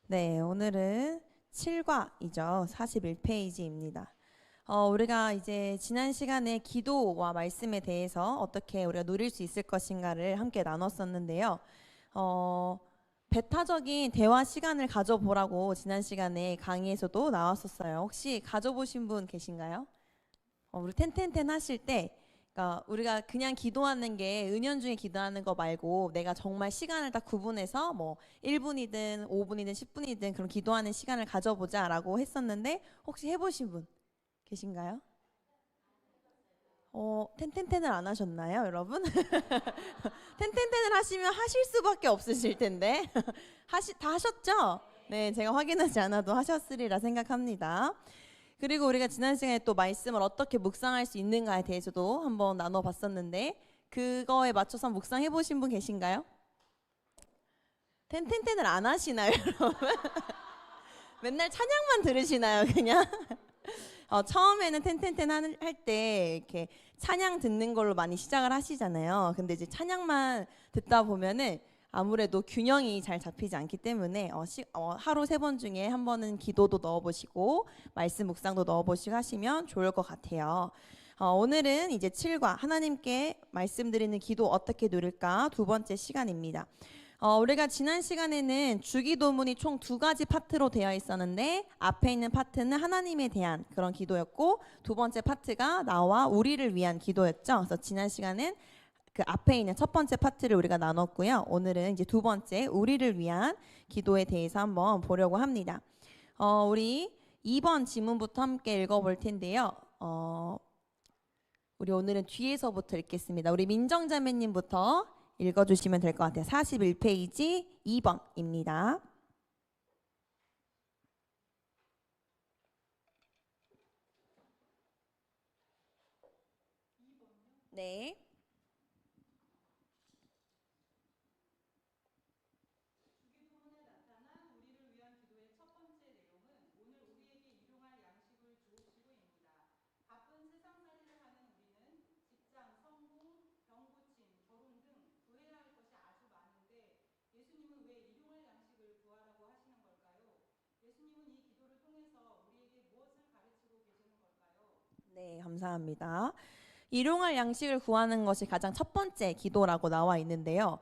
네, 오늘은 7과이죠. 41페이지입니다. 우리가 이제 지난 시간에 기도와 말씀에 대해서 어떻게 우리가 누릴 수 있을 것인가를 함께 나눴었는데요. 어, 배타적인 대화 시간을 가져보라고 지난 시간에 강의에서도 나왔었어요. 혹시 가져보신 분 계신가요? 우리 텐텐텐 하실 때 그러니까 우리가 그냥 기도하는 게 은연중에 기도하는 거 말고 내가 정말 시간을 딱 구분해서 뭐 1분이든 5분이든 10분이든 그런 기도하는 시간을 가져보자라고 했었는데 혹시 해보신 분 계신가요? 텐텐텐을 안 하셨나요, 여러분? 텐텐텐을 하시면 하실 수밖에 없으실 텐데 다 하셨죠? 네, 제가 확인하지 않아도 하셨으리라 생각합니다. 그리고 우리가 지난 시간에 또 말씀을 어떻게 묵상할 수 있는가에 대해서도 한번 나눠봤었는데 그거에 맞춰서 묵상해 보신 분 계신가요? 텐텐텐을 안 하시나요, 여러분? 맨날 찬양만 들으시나요, 그냥? 처음에는 텐텐텐 할 때 이렇게 찬양 듣는 걸로 많이 시작을 하시잖아요. 근데 이제 찬양만 듣다 보면은 아무래도 균형이 잘 잡히지 않기 때문에 하루 3번 중에 한 번은 기도도 넣어보시고 말씀 묵상도 넣어보시고 하시면 좋을 것 같아요. 오늘은 이제 7과 하나님께 말씀드리는 기도 어떻게 누릴까 두 번째 시간입니다. 우리가 지난 시간에는 주기도문이 총 2가지 파트로 되어 있었는데 앞에 있는 파트는 하나님에 대한 그런 기도였고 두 번째 파트가 나와 우리를 위한 기도였죠. 그래서 지난 시간은 그 앞에 있는 첫 번째 파트를 우리가 나눴고요. 오늘은 이제 두 번째 우리를 위한 기도에 대해서 한번 보려고 합니다. 우리 2번 지문부터 함께 읽어볼 텐데요. 우리 오늘은 뒤에서부터 읽겠습니다. 우리 민정자매님부터 읽어주시면 될 것 같아요. 41페이지 2번입니다. 네. 네, 감사합니다. 일용할 양식을 구하는 것이 가장 첫 번째 기도라고 나와 있는데요.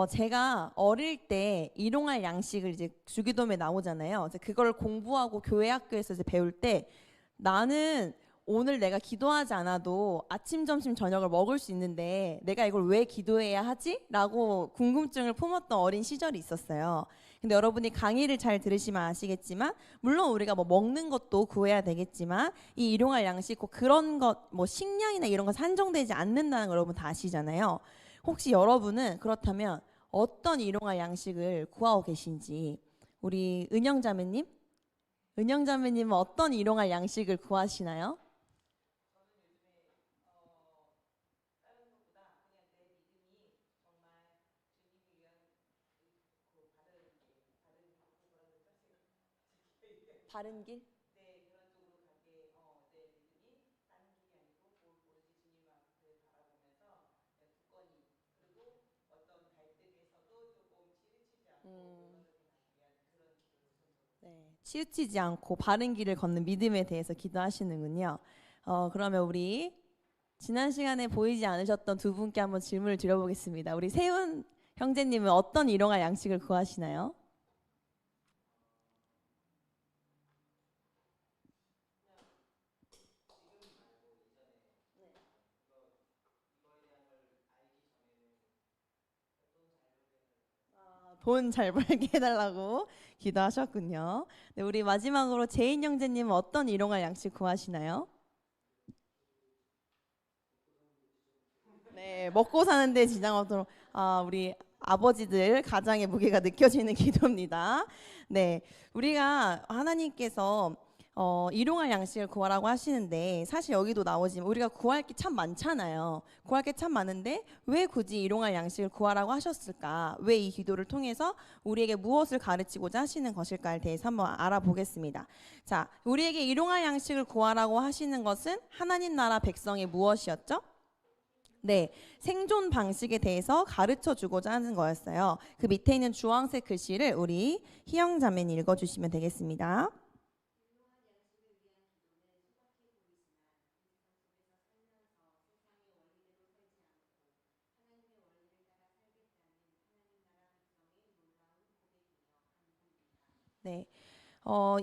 제가 어릴 때 일용할 양식을 이제 주기도문에 나오잖아요. 그래서 그걸 공부하고 교회 학교에서 이제 배울 때 나는 오늘 내가 기도하지 않아도 아침, 점심, 저녁을 먹을 수 있는데 내가 이걸 왜 기도해야 하지? 라고 궁금증을 품었던 어린 시절이 있었어요. 근데 여러분이 강의를 잘 들으시면 아시겠지만 물론 우리가 뭐 먹는 것도 구해야 되겠지만 이 일용할 양식 꼭 그런 것 뭐 식량이나 이런 것 산정되지 않는다는 걸 여러분 다 아시잖아요. 혹시 여러분은 그렇다면 어떤 일용할 양식을 구하고 계신지 우리 은영자매님은 어떤 일용할 양식을 구하시나요? 바른 길? 음, 네. 치우치지 않고 바른 길을 걷는 믿음에 대해서 기도하시는군요. 그러면 우리 지난 시간에 보이지 않으셨던 두 분께 한번 질문을 드려보겠습니다. 우리 세훈 형제님은 어떤 일용할 양식을 구하시나요? 돈 잘 벌게 해달라고 기도하셨군요. 네, 우리 마지막으로 제인 형제님은 어떤 일용할 양식 구하시나요? 네, 먹고 사는데 지장 없도록 우리 아버지들 가장의 무게가 느껴지는 기도입니다. 네, 우리가 하나님께서 일용할 양식을 구하라고 하시는데 사실 여기도 나오지만 우리가 구할 게 참 많잖아요. 구할 게 참 많은데 왜 굳이 일용할 양식을 구하라고 하셨을까? 왜 이 기도를 통해서 우리에게 무엇을 가르치고자 하시는 것일까에 대해서 한번 알아보겠습니다. 자, 우리에게 일용할 양식을 구하라고 하시는 것은 하나님 나라 백성의 무엇이었죠? 네, 생존 방식에 대해서 가르쳐 주고자 하는 거였어요. 그 밑에 있는 주황색 글씨를 우리 희영 자매님 읽어주시면 되겠습니다. 네,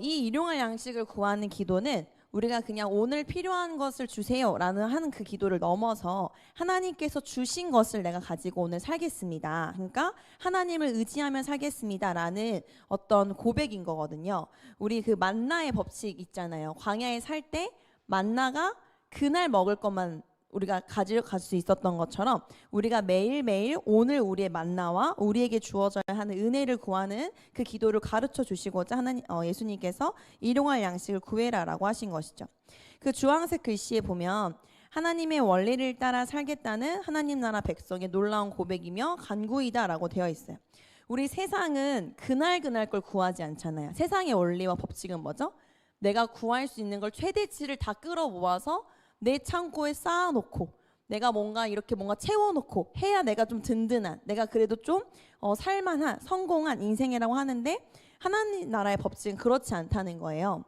이 일용할 양식을 구하는 기도는 우리가 그냥 오늘 필요한 것을 주세요라는 하는 그 기도를 넘어서 하나님께서 주신 것을 내가 가지고 오늘 살겠습니다. 그러니까 하나님을 의지하며 살겠습니다라는 어떤 고백인 거거든요. 우리 그 만나의 법칙 있잖아요. 광야에 살 때 만나가 그날 먹을 것만 우리가 가질 수 있었던 것처럼 우리가 매일매일 오늘 우리의 만나와 우리에게 주어져야 하는 은혜를 구하는 그 기도를 가르쳐 주시고자 예수님께서 일용할 양식을 구해라라고 하신 것이죠. 그 주황색 글씨에 보면 하나님의 원리를 따라 살겠다는 하나님 나라 백성의 놀라운 고백이며 간구이다라고 되어 있어요. 우리 세상은 그날 걸 구하지 않잖아요. 세상의 원리와 법칙은 뭐죠? 내가 구할 수 있는 걸 최대치를 다 끌어모아서 내 창고에 쌓아놓고 내가 뭔가 이렇게 뭔가 채워놓고 해야 내가 좀 든든한, 내가 그래도 좀 살만한 성공한 인생이라고 하는데 하나님 나라의 법칙은 그렇지 않다는 거예요.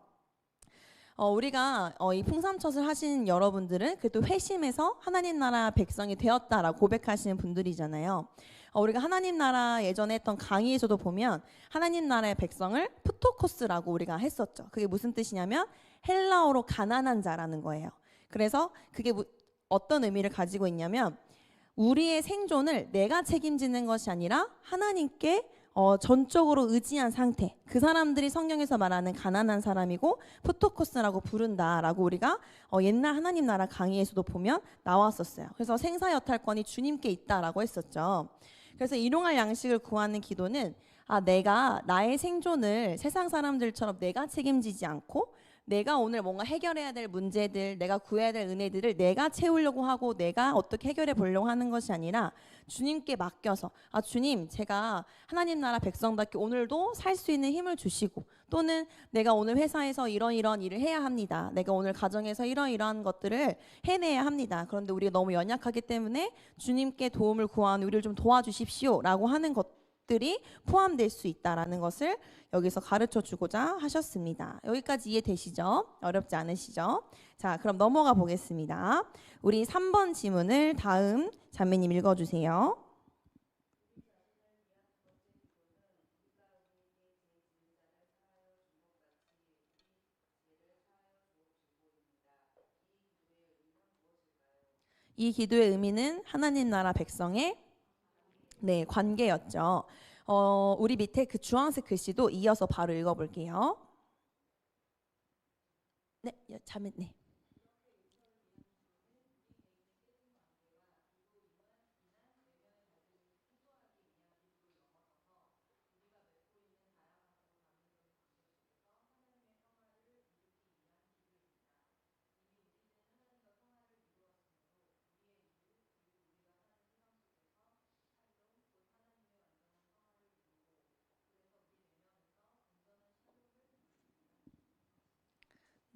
우리가 이 풍삼첫 하신 여러분들은 그래도 회심해서 하나님 나라 백성이 되었다라고 고백하시는 분들이잖아요. 우리가 하나님 나라 예전에 했던 강의에서도 보면 하나님 나라의 백성을 프토코스라고 우리가 했었죠. 그게 무슨 뜻이냐면 헬라어로 가난한 자라는 거예요. 그래서 그게 어떤 의미를 가지고 있냐면 우리의 생존을 내가 책임지는 것이 아니라 하나님께 전적으로 의지한 상태. 그 사람들이 성경에서 말하는 가난한 사람이고 프토코스라고 부른다라고 우리가 옛날 하나님 나라 강의에서도 보면 나왔었어요. 그래서 생사여탈권이 주님께 있다라고 했었죠. 그래서 일용할 양식을 구하는 기도는 내가 나의 생존을 세상 사람들처럼 내가 책임지지 않고 내가 오늘 뭔가 해결해야 될 문제들, 내가 구해야 될 은혜들을 내가 채우려고 하고 내가 어떻게 해결해 보려고 하는 것이 아니라 주님께 맡겨서 주님, 제가 하나님 나라 백성답게 오늘도 살 수 있는 힘을 주시고 또는 내가 오늘 회사에서 이런 일을 해야 합니다. 내가 오늘 가정에서 이러이러한 것들을 해내야 합니다. 그런데 우리가 너무 연약하기 때문에 주님께 도움을 구하는 우리를 좀 도와주십시오 라고 하는 것들이 포함될 수 있다라는 것을 여기서 가르쳐 주고자 하셨습니다. 여기까지 이해되시죠? 어렵지 않으시죠? 자, 그럼 넘어가 보겠습니다. 우리 3번 지문을 다음 자매님 읽어주세요. 이 기도의 의미는 하나님 나라 백성의 관계였죠. 우리 밑에 그 주황색 글씨도 이어서 바로 읽어볼게요. 네, 자매, 네.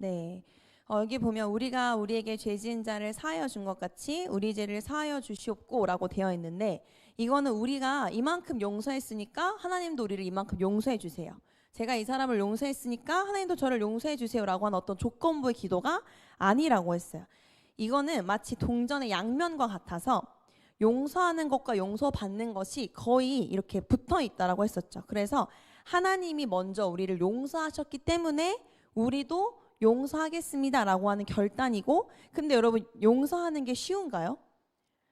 네. 여기 보면 우리가 우리에게 죄 지은 자를 사하여 준 것 같이 우리 죄를 사하여 주시옵고라고 되어 있는데 이거는 우리가 이만큼 용서했으니까 하나님도 우리를 이만큼 용서해 주세요. 제가 이 사람을 용서했으니까 하나님도 저를 용서해 주세요라고 하는 어떤 조건부의 기도가 아니라고 했어요. 이거는 마치 동전의 양면과 같아서 용서하는 것과 용서받는 것이 거의 이렇게 붙어 있다라고 했었죠. 그래서 하나님이 먼저 우리를 용서하셨기 때문에 우리도 용서하겠습니다라고 하는 결단이고, 근데 여러분 용서하는 게 쉬운가요?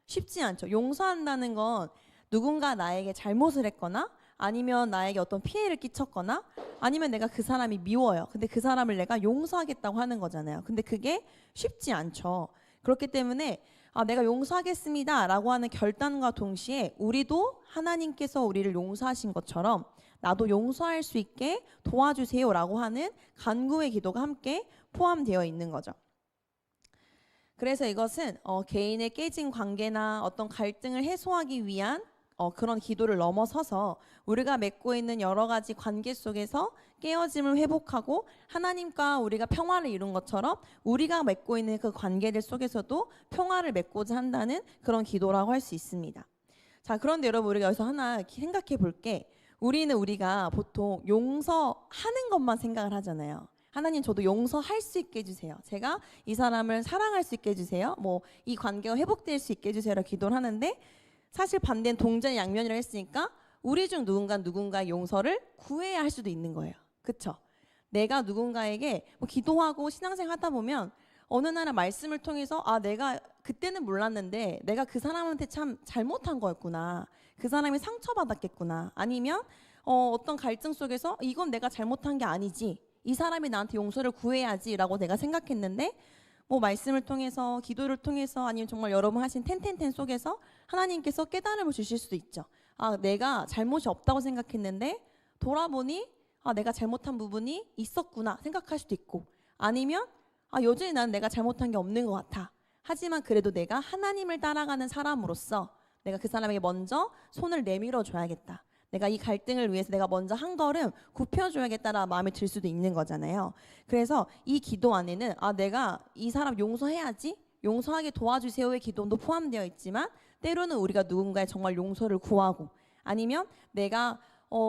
쉽지 않죠. 용서한다는 건 누군가 나에게 잘못을 했거나 아니면 나에게 어떤 피해를 끼쳤거나 아니면 내가 그 사람이 미워요. 근데 그 사람을 내가 용서하겠다고 하는 거잖아요. 근데 그게 쉽지 않죠. 그렇기 때문에 내가 용서하겠습니다라고 하는 결단과 동시에 우리도 하나님께서 우리를 용서하신 것처럼 나도 용서할 수 있게 도와주세요라고 하는 간구의 기도가 함께 포함되어 있는 거죠. 그래서 이것은 개인의 깨진 관계나 어떤 갈등을 해소하기 위한 그런 기도를 넘어서서 우리가 맺고 있는 여러 가지 관계 속에서 깨어짐을 회복하고 하나님과 우리가 평화를 이룬 것처럼 우리가 맺고 있는 그 관계들 속에서도 평화를 맺고자 한다는 그런 기도라고 할 수 있습니다. 자, 그런데 여러분 우리가 여기서 하나 생각해 볼게. 우리가 보통 용서하는 것만 생각을 하잖아요. 하나님 저도 용서할 수 있게 해주세요. 제가 이 사람을 사랑할 수 있게 해주세요. 뭐 이 관계가 회복될 수 있게 해주세요라고 기도를 하는데 사실 반대는 동전의 양면이라 했으니까 우리 중 누군가의 용서를 구해야 할 수도 있는 거예요. 그쵸? 내가 누군가에게 뭐 기도하고 신앙생활 하다 보면 어느 날 말씀을 통해서 내가 그때는 몰랐는데 내가 그 사람한테 참 잘못한 거였구나. 그 사람이 상처받았겠구나. 아니면 어떤 갈등 속에서 이건 내가 잘못한 게 아니지. 이 사람이 나한테 용서를 구해야지라고 내가 생각했는데 뭐 말씀을 통해서 기도를 통해서 아니면 정말 여러분 하신 텐텐텐 속에서 하나님께서 깨달음을 주실 수도 있죠. 내가 잘못이 없다고 생각했는데 돌아보니 내가 잘못한 부분이 있었구나 생각할 수도 있고 아니면 여전히 나는 내가 잘못한 게 없는 것 같아. 하지만 그래도 내가 하나님을 따라가는 사람으로서 내가 그 사람에게 먼저 손을 내밀어 줘야겠다. 내가 이 갈등을 위해서 내가 먼저 한 걸음 굽혀줘야겠다라는 마음이 들 수도 있는 거잖아요. 그래서 이 기도 안에는 내가 이 사람 용서해야지, 용서하게 도와주세요의 기도도 포함되어 있지만 때로는 우리가 누군가의 정말 용서를 구하고 아니면 내가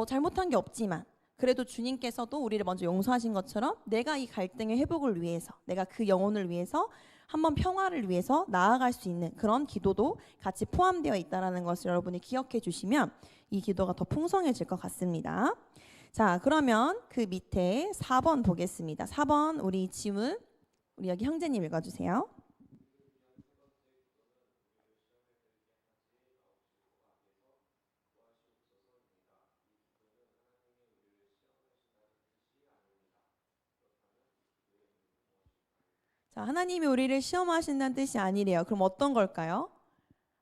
잘못한 게 없지만 그래도 주님께서도 우리를 먼저 용서하신 것처럼 내가 이 갈등의 회복을 위해서 내가 그 영혼을 위해서 한번 평화를 위해서 나아갈 수 있는 그런 기도도 같이 포함되어 있다는 것을 여러분이 기억해 주시면 이 기도가 더 풍성해질 것 같습니다. 자, 그러면 그 밑에 4번 보겠습니다. 4번 우리 지문 우리 여기 형제님 읽어주세요. 자, 하나님이 우리를 시험하신다는 뜻이 아니래요. 그럼 어떤 걸까요?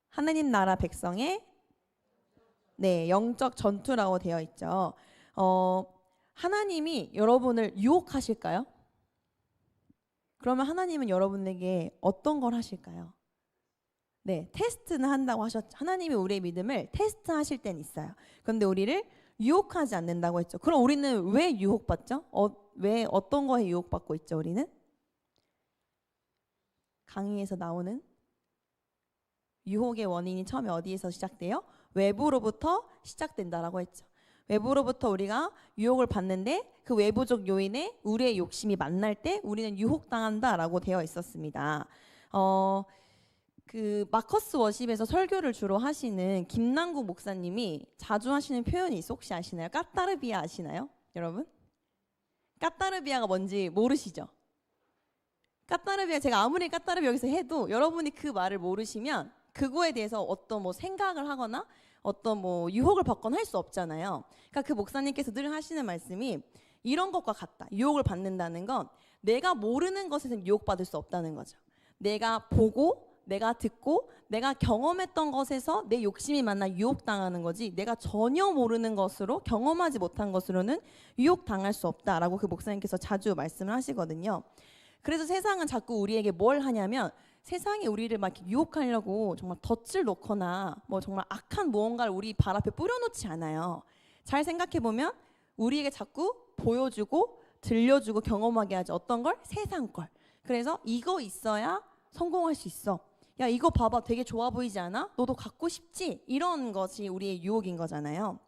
하나님 나라 백성의 영적 전투라고 되어 있죠. 하나님이 여러분을 유혹하실까요? 그러면 하나님은 여러분에게 어떤 걸 하실까요? 네, 테스트는 한다고 하셨죠. 하나님이 우리의 믿음을 테스트하실 때는 있어요. 그런데 우리를 유혹하지 않는다고 했죠. 그럼 우리는 왜 유혹받죠? 왜 어떤 거에 유혹받고 있죠, 우리는? 강의에서 나오는 유혹의 원인이 처음에 어디에서 시작돼요? 외부로부터 시작된다라고 했죠. 외부로부터 우리가 유혹을 받는데 그 외부적 요인에 우리의 욕심이 만날 때 우리는 유혹당한다라고 되어 있었습니다. 그 마커스 워십에서 설교를 주로 하시는 김남국 목사님이 자주 하시는 표현이 있어 혹시 아시나요? 까따르비아 아시나요? 여러분? 까따르비아가 뭔지 모르시죠? 까따르비아 제가 아무리 까따르비아 여기서 해도 여러분이 그 말을 모르시면 그거에 대해서 어떤 뭐 생각을 하거나 어떤 뭐 유혹을 받거나 할 수 없잖아요. 그러니까 그 목사님께서 늘 하시는 말씀이 이런 것과 같다. 유혹을 받는다는 건 내가 모르는 것에서 유혹받을 수 없다는 거죠. 내가 보고 내가 듣고 내가 경험했던 것에서 내 욕심이 만나 유혹당하는 거지 내가 전혀 모르는 것으로 경험하지 못한 것으로는 유혹당할 수 없다라고 그 목사님께서 자주 말씀을 하시거든요. 그래서 세상은 자꾸 우리에게 뭘 하냐면 세상이 우리를 막 이렇게 유혹하려고 정말 덫을 놓거나 뭐 정말 악한 무언가를 우리 발 앞에 뿌려놓지 않아요. 잘 생각해 보면 우리에게 자꾸 보여주고 들려주고 경험하게 하죠. 어떤 걸? 세상 걸. 그래서 이거 있어야 성공할 수 있어. 야 이거 봐봐 되게 좋아 보이지 않아? 너도 갖고 싶지? 이런 것이 우리의 유혹인 거잖아요.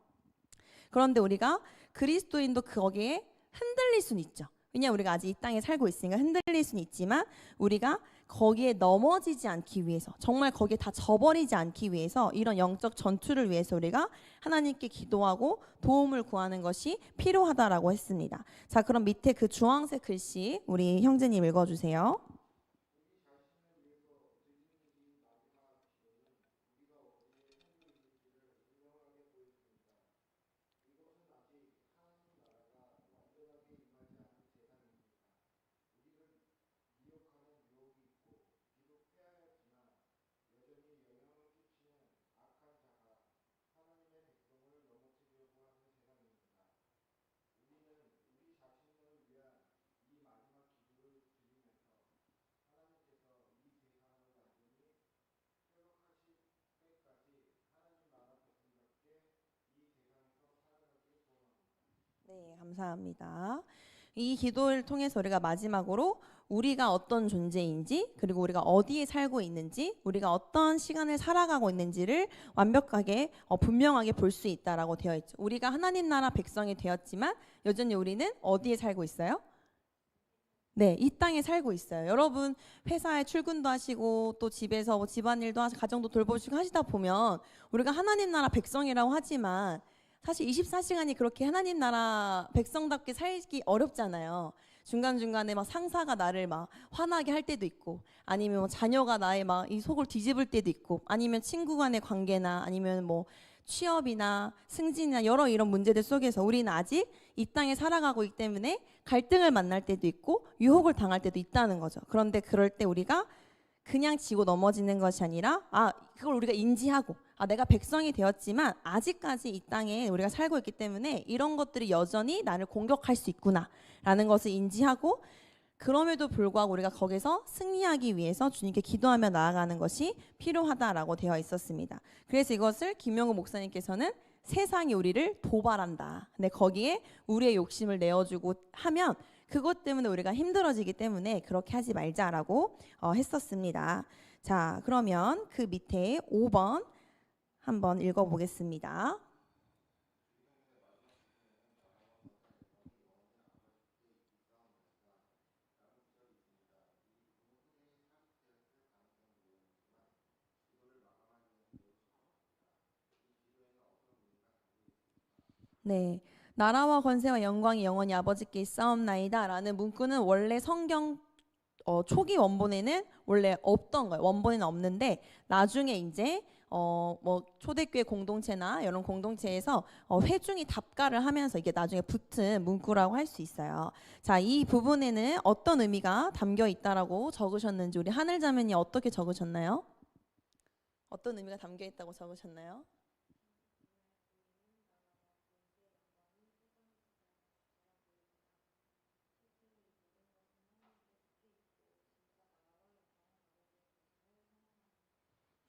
그런데 우리가 그리스도인도 거기에 흔들릴 수는 있죠. 왜냐하면 우리가 아직 이 땅에 살고 있으니까 흔들릴 수는 있지만 우리가 거기에 넘어지지 않기 위해서 정말 거기에 다 져버리지 않기 위해서 이런 영적 전투를 위해서 우리가 하나님께 기도하고 도움을 구하는 것이 필요하다라고 했습니다. 자, 그럼 밑에 그 주황색 글씨 우리 형제님 읽어주세요. 네, 감사합니다. 이 기도를 통해서 우리가 마지막으로 우리가 어떤 존재인지, 그리고 우리가 어디에 살고 있는지, 우리가 어떤 시간을 살아가고 있는지를 완벽하게 분명하게 볼 수 있다라고 되어 있죠. 우리가 하나님 나라 백성이 되었지만 여전히 우리는 어디에 살고 있어요? 네, 이 땅에 살고 있어요. 여러분 회사에 출근도 하시고 또 집에서 뭐 집안일도 하시고 가정도 돌보시고 하시다 보면 우리가 하나님 나라 백성이라고 하지만 사실 24시간이 그렇게 하나님 나라 백성답게 살기 어렵잖아요. 중간중간에 막 상사가 나를 막 화나게 할 때도 있고, 아니면 뭐 자녀가 나의 막 이 속을 뒤집을 때도 있고, 아니면 친구 간의 관계나 아니면 뭐 취업이나 승진이나 여러 이런 문제들 속에서 우리는 아직 이 땅에 살아가고 있기 때문에 갈등을 만날 때도 있고 유혹을 당할 때도 있다는 거죠. 그런데 그럴 때 우리가 그냥 지고 넘어지는 것이 아니라 그걸 우리가 인지하고 내가 백성이 되었지만 아직까지 이 땅에 우리가 살고 있기 때문에 이런 것들이 여전히 나를 공격할 수 있구나라는 것을 인지하고, 그럼에도 불구하고 우리가 거기서 승리하기 위해서 주님께 기도하며 나아가는 것이 필요하다라고 되어 있었습니다. 그래서 이것을 김영우 목사님께서는 세상이 우리를 도발한다. 근데 거기에 우리의 욕심을 내어주고 하면 그것 때문에 우리가 힘들어지기 때문에 그렇게 하지 말자라고 했었습니다. 자, 그러면 그 밑에 5번 한번 읽어보겠습니다. 네, 나라와 권세와 영광이 영원히 아버지께 있사옵나이다 라는 문구는 원래 성경 초기 원본에는 원래 없던 거예요. 원본에는 없는데 나중에 이제 뭐 초대교회 공동체나 이런 공동체에서 회중이 답가를 하면서 이게 나중에 붙은 문구라고 할 수 있어요. 자, 이 부분에는 어떤 의미가 담겨 있다라고 적으셨는지 우리 하늘자매님 어떻게 적으셨나요? 어떤 의미가 담겨 있다고 적으셨나요?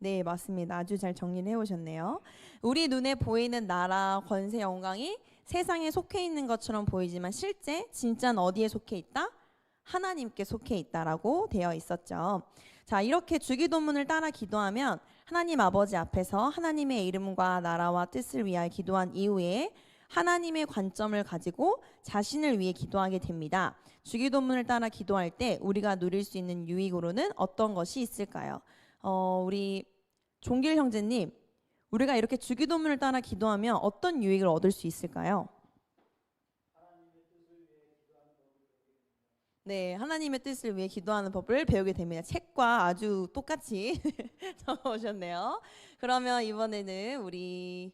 네, 맞습니다. 아주 잘 정리를 해오셨네요. 우리 눈에 보이는 나라, 권세, 영광이 세상에 속해 있는 것처럼 보이지만 실제 진짜는 어디에 속해 있다? 하나님께 속해 있다라고 되어 있었죠. 자, 이렇게 주기도문을 따라 기도하면 하나님 아버지 앞에서 하나님의 이름과 나라와 뜻을 위하여 기도한 이후에 하나님의 관점을 가지고 자신을 위해 기도하게 됩니다. 주기도문을 따라 기도할 때 우리가 누릴 수 있는 유익으로는 어떤 것이 있을까요? 우리 종길 형제님, 우리가 이렇게 주기도문을 따라 기도하면 어떤 유익을 얻을 수 있을까요? 네, 하나님의 뜻을 위해 기도하는 법을 배우게 됩니다. 책과 아주 똑같이 적어오셨네요. 그러면 이번에는 우리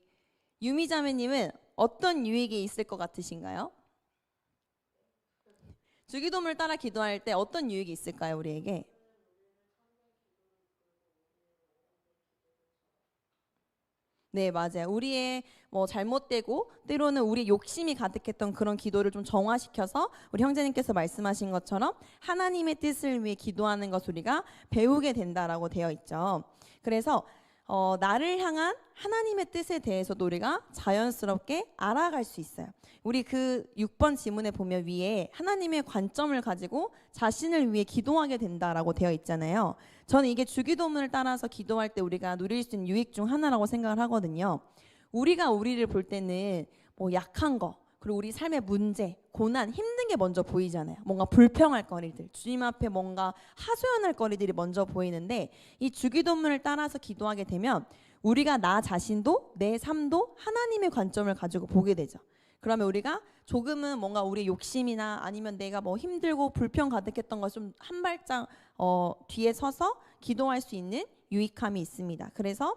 유미자매님은 어떤 유익이 있을 것 같으신가요? 주기도문을 따라 기도할 때 어떤 유익이 있을까요, 우리에게? 네, 맞아요. 우리의 뭐 잘못되고 때로는 우리 욕심이 가득했던 그런 기도를 좀 정화시켜서 우리 형제님께서 말씀하신 것처럼 하나님의 뜻을 위해 기도하는 것 우리가 배우게 된다라고 되어 있죠. 그래서 나를 향한 하나님의 뜻에 대해서도 우리가 자연스럽게 알아갈 수 있어요. 우리 그 6번 지문에 보면 위에 하나님의 관점을 가지고 자신을 위해 기도하게 된다라고 되어 있잖아요. 저는 이게 주기도문을 따라서 기도할 때 우리가 누릴 수 있는 유익 중 하나라고 생각을 하거든요. 우리가 우리를 볼 때는 뭐 약한 거, 그리고 우리 삶의 문제, 고난, 힘든 게 먼저 보이잖아요. 뭔가 불평할 거리들, 주님 앞에 뭔가 하소연할 거리들이 먼저 보이는데 이 주기도문을 따라서 기도하게 되면 우리가 나 자신도 내 삶도 하나님의 관점을 가지고 보게 되죠. 그러면 우리가 조금은 뭔가 우리 욕심이나 아니면 내가 뭐 힘들고 불평 가득했던 것 좀 한 발짝 뒤에 서서 기도할 수 있는 유익함이 있습니다. 그래서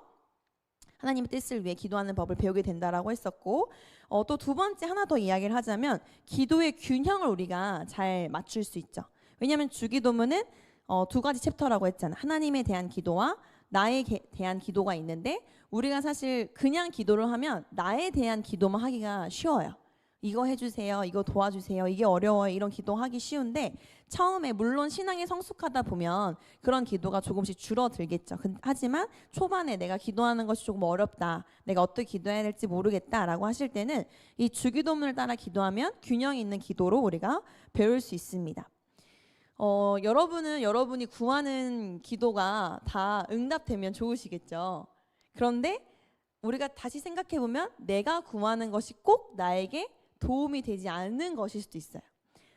하나님의 뜻을 위해 기도하는 법을 배우게 된다라고 했었고, 또 두 번째 하나 더 이야기를 하자면 기도의 균형을 우리가 잘 맞출 수 있죠. 왜냐하면 주기도문은 두 가지 챕터라고 했잖아요. 하나님에 대한 기도와 나에 대한 기도가 있는데 우리가 사실 그냥 기도를 하면 나에 대한 기도만 하기가 쉬워요. 이거 해주세요, 이거 도와주세요, 이게 어려워요, 이런 기도하기 쉬운데 처음에 물론 신앙이 성숙하다 보면 그런 기도가 조금씩 줄어들겠죠. 하지만 초반에 내가 기도하는 것이 조금 어렵다, 내가 어떻게 기도해야 될지 모르겠다라고 하실 때는 이 주기도문을 따라 기도하면 균형 있는 기도로 우리가 배울 수 있습니다. 여러분은 여러분이 구하는 기도가 다 응답되면 좋으시겠죠. 그런데 우리가 다시 생각해보면 내가 구하는 것이 꼭 나에게 도움이 되지 않는 것일 수도 있어요.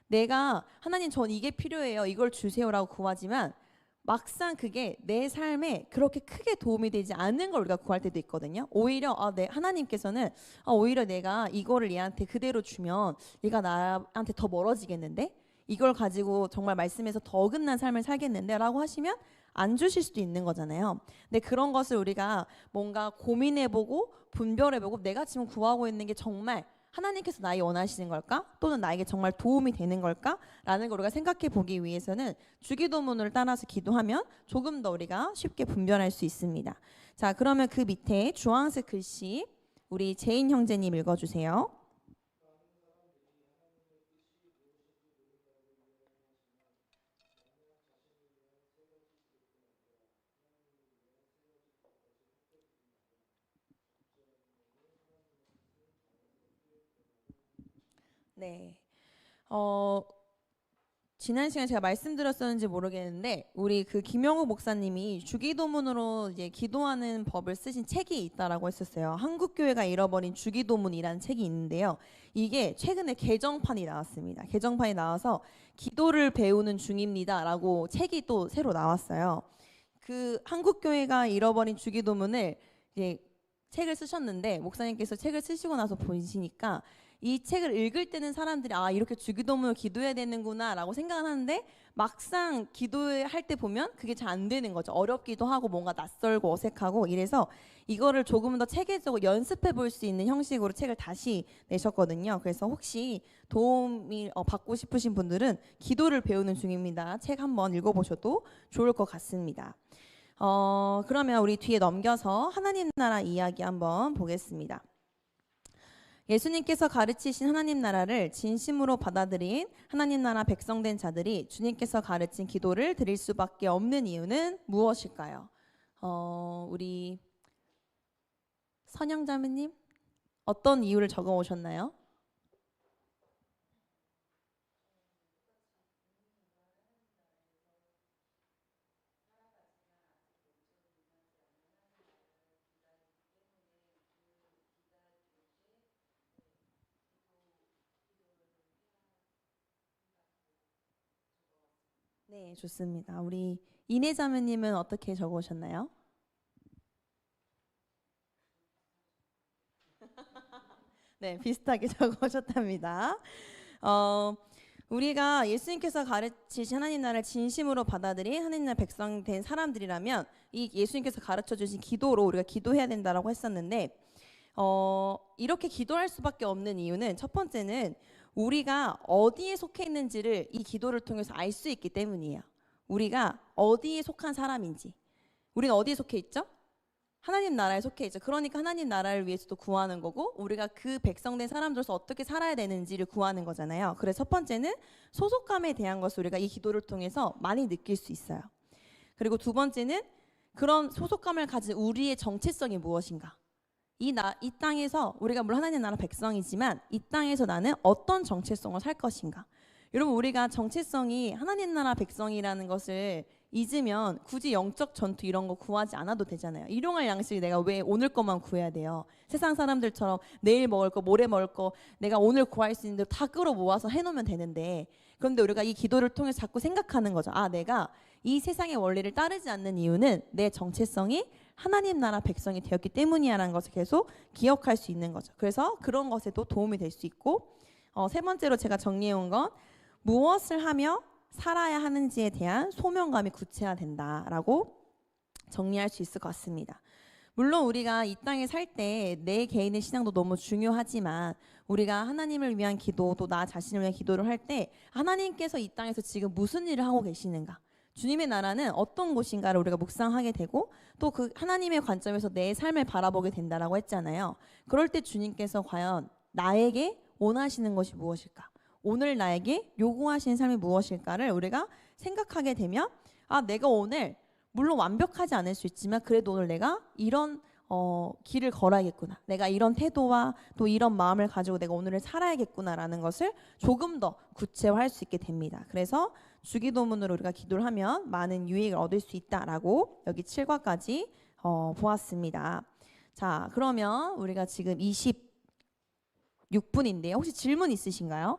내가 하나님 전 이게 필요해요, 이걸 주세요라고 구하지만 막상 그게 내 삶에 그렇게 크게 도움이 되지 않는 걸 우리가 구할 때도 있거든요. 오히려 하나님께서는 오히려 내가 이거를 얘한테 그대로 주면 얘가 나한테 더 멀어지겠는데, 이걸 가지고 정말 말씀에서 더 어긋난 삶을 살겠는데 라고 하시면 안 주실 수도 있는 거잖아요. 근데 그런 것을 우리가 뭔가 고민해보고 분별해보고 내가 지금 구하고 있는 게 정말 하나님께서 나에게 원하시는 걸까? 또는 나에게 정말 도움이 되는 걸까? 라는 걸 우리가 생각해 보기 위해서는 주기도문을 따라서 기도하면 조금 더 우리가 쉽게 분별할 수 있습니다. 자, 그러면 그 밑에 주황색 글씨 우리 제인 형제님 읽어주세요. 네. 어, 지난 시간에 제가 말씀드렸었는지 모르겠는데 우리 그 김영우 목사님이 주기도문으로 이제 기도하는 법을 쓰신 책이 있다라고 했었어요. 한국교회가 잃어버린 주기도문이라는 책이 있는데요. 이게 최근에 개정판이 나왔습니다. 개정판이 나와서 기도를 배우는 중입니다라고 책이 또 새로 나왔어요. 그 한국교회가 잃어버린 주기도문을 이제 책을 쓰셨는데 목사님께서 책을 쓰시고 나서 보시니까 이 책을 읽을 때는 사람들이 이렇게 주기도문을 기도해야 되는구나 라고 생각을 하는데 막상 기도할 때 보면 그게 잘 안 되는 거죠. 어렵기도 하고 뭔가 낯설고 어색하고 이래서 이거를 조금 더 체계적으로 연습해 볼 수 있는 형식으로 책을 다시 내셨거든요. 그래서 혹시 도움이 받고 싶으신 분들은 기도를 배우는 중입니다. 책 한번 읽어보셔도 좋을 것 같습니다. 그러면 우리 뒤에 넘겨서 하나님 나라 이야기 한번 보겠습니다. 예수님께서 가르치신 하나님 나라를 진심으로 받아들인 하나님 나라 백성된 자들이 주님께서 가르친 기도를 드릴 수밖에 없는 이유는 무엇일까요? 우리 선영자매님 어떤 이유를 적어 오셨나요? 네, 좋습니다. 우리 이내자매님은 어떻게 적어 오셨나요? 네, 비슷하게 적어 오셨답니다. 우리가 예수님께서 가르치신 하나님 나라를 진심으로 받아들인 하나님 나라 백성 된 사람들이라면 이 예수님께서 가르쳐 주신 기도로 우리가 기도해야 된다라고 했었는데 이렇게 기도할 수밖에 없는 이유는 첫 번째는 우리가 어디에 속해 있는지를 이 기도를 통해서 알 수 있기 때문이에요. 우리가 어디에 속한 사람인지. 우리는 어디에 속해 있죠? 하나님 나라에 속해 있죠. 그러니까 하나님 나라를 위해서도 구하는 거고 우리가 그 백성된 사람들로서 어떻게 살아야 되는지를 구하는 거잖아요. 그래서 첫 번째는 소속감에 대한 것을 우리가 이 기도를 통해서 많이 느낄 수 있어요. 그리고 두 번째는 그런 소속감을 가진 우리의 정체성이 무엇인가. 이 땅에서 우리가 물론 하나님 나라 백성이지만 이 땅에서 나는 어떤 정체성을 살 것인가. 여러분 우리가 정체성이 하나님 나라 백성이라는 것을 잊으면 굳이 영적 전투 이런 거 구하지 않아도 되잖아요. 일용할 양식을 내가 왜 오늘 것만 구해야 돼요. 세상 사람들처럼 내일 먹을 거 모레 먹을 거 내가 오늘 구할 수 있는 대로 다 끌어모아서 해놓으면 되는데, 그런데 우리가 이 기도를 통해서 자꾸 생각하는 거죠. 내가 이 세상의 원리를 따르지 않는 이유는 내 정체성이 하나님 나라 백성이 되었기 때문이야라는 것을 계속 기억할 수 있는 거죠. 그래서 그런 것에도 도움이 될 수 있고, 세 번째로 제가 정리해 온 건 무엇을 하며 살아야 하는지에 대한 소명감이 구체화된다라고 정리할 수 있을 것 같습니다. 물론 우리가 이 땅에 살 때 내 개인의 신앙도 너무 중요하지만 우리가 하나님을 위한 기도 또 나 자신을 위한 기도를 할 때 하나님께서 이 땅에서 지금 무슨 일을 하고 계시는가, 주님의 나라는 어떤 곳인가를 우리가 묵상하게 되고 또 그 하나님의 관점에서 내 삶을 바라보게 된다라고 했잖아요. 그럴 때 주님께서 과연 나에게 원하시는 것이 무엇일까? 오늘 나에게 요구하시는 삶이 무엇일까를 우리가 생각하게 되면 아, 내가 오늘 물론 완벽하지 않을 수 있지만 그래도 오늘 내가 이런 길을 걸어야겠구나. 내가 이런 태도와 또 이런 마음을 가지고 내가 오늘을 살아야겠구나라는 것을 조금 더 구체화할 수 있게 됩니다. 그래서 주기도문으로 우리가 기도를 하면 많은 유익을 얻을 수 있다라고 여기 7과까지 보았습니다. 자, 그러면 우리가 지금 26분인데요. 혹시 질문 있으신가요?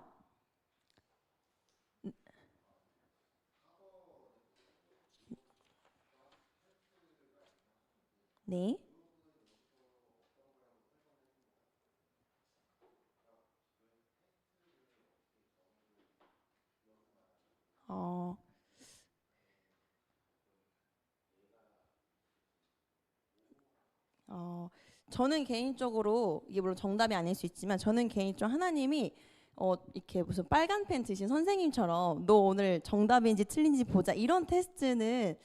네. 어, 어, 저는 개인적으로 이게 물론 정답이 아닐 수 있지만 저는 개인적으로 하나님이 이렇게 무슨 빨간 펜 드신 선생님처럼 너 오늘 정답인지 틀린지 보자 이런 테스트는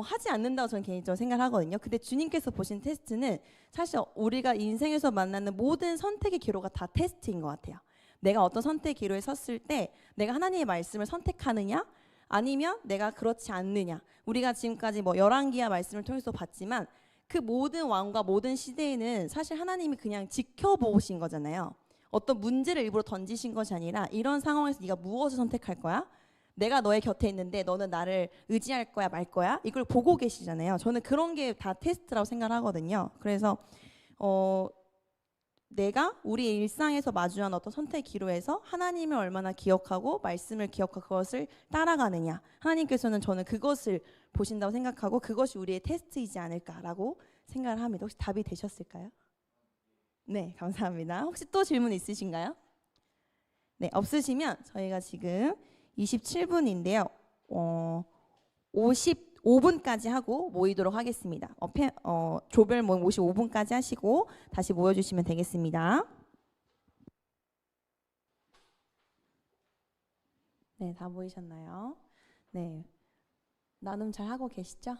하지 않는다고 저는 개인적으로 생각을 하거든요. 근데 주님께서 보신 테스트는 사실 우리가 인생에서 만나는 모든 선택의 기로가 다 테스트인 것 같아요. 내가 어떤 선택의 기로에 섰을 때 내가 하나님의 말씀을 선택하느냐 아니면 내가 그렇지 않느냐. 우리가 지금까지 뭐 열왕기하 말씀을 통해서 봤지만 그 모든 왕과 모든 시대에는 사실 하나님이 그냥 지켜보신 거잖아요. 어떤 문제를 일부러 던지신 것이 아니라 이런 상황에서 네가 무엇을 선택할 거야? 내가 너의 곁에 있는데 너는 나를 의지할 거야 말 거야? 이걸 보고 계시잖아요. 저는 그런 게 다 테스트라고 생각을 하거든요. 그래서 어, 내가 우리의 일상에서 마주한 어떤 선택 기로에서 하나님을 얼마나 기억하고 말씀을 기억하고 그것을 따라가느냐. 하나님께서는 저는 그것을 보신다고 생각하고 그것이 우리의 테스트이지 않을까라고 생각을 합니다. 혹시 답이 되셨을까요? 네, 감사합니다. 혹시 또 질문 있으신가요? 네, 없으시면 저희가 지금 27분인데요. 55분까지 하고 모이도록 하겠습니다. 조별 모임 55분까지 하시고 다시 모여주시면 되겠습니다. 네, 다 모이셨나요? 네, 나눔 잘 하고 계시죠?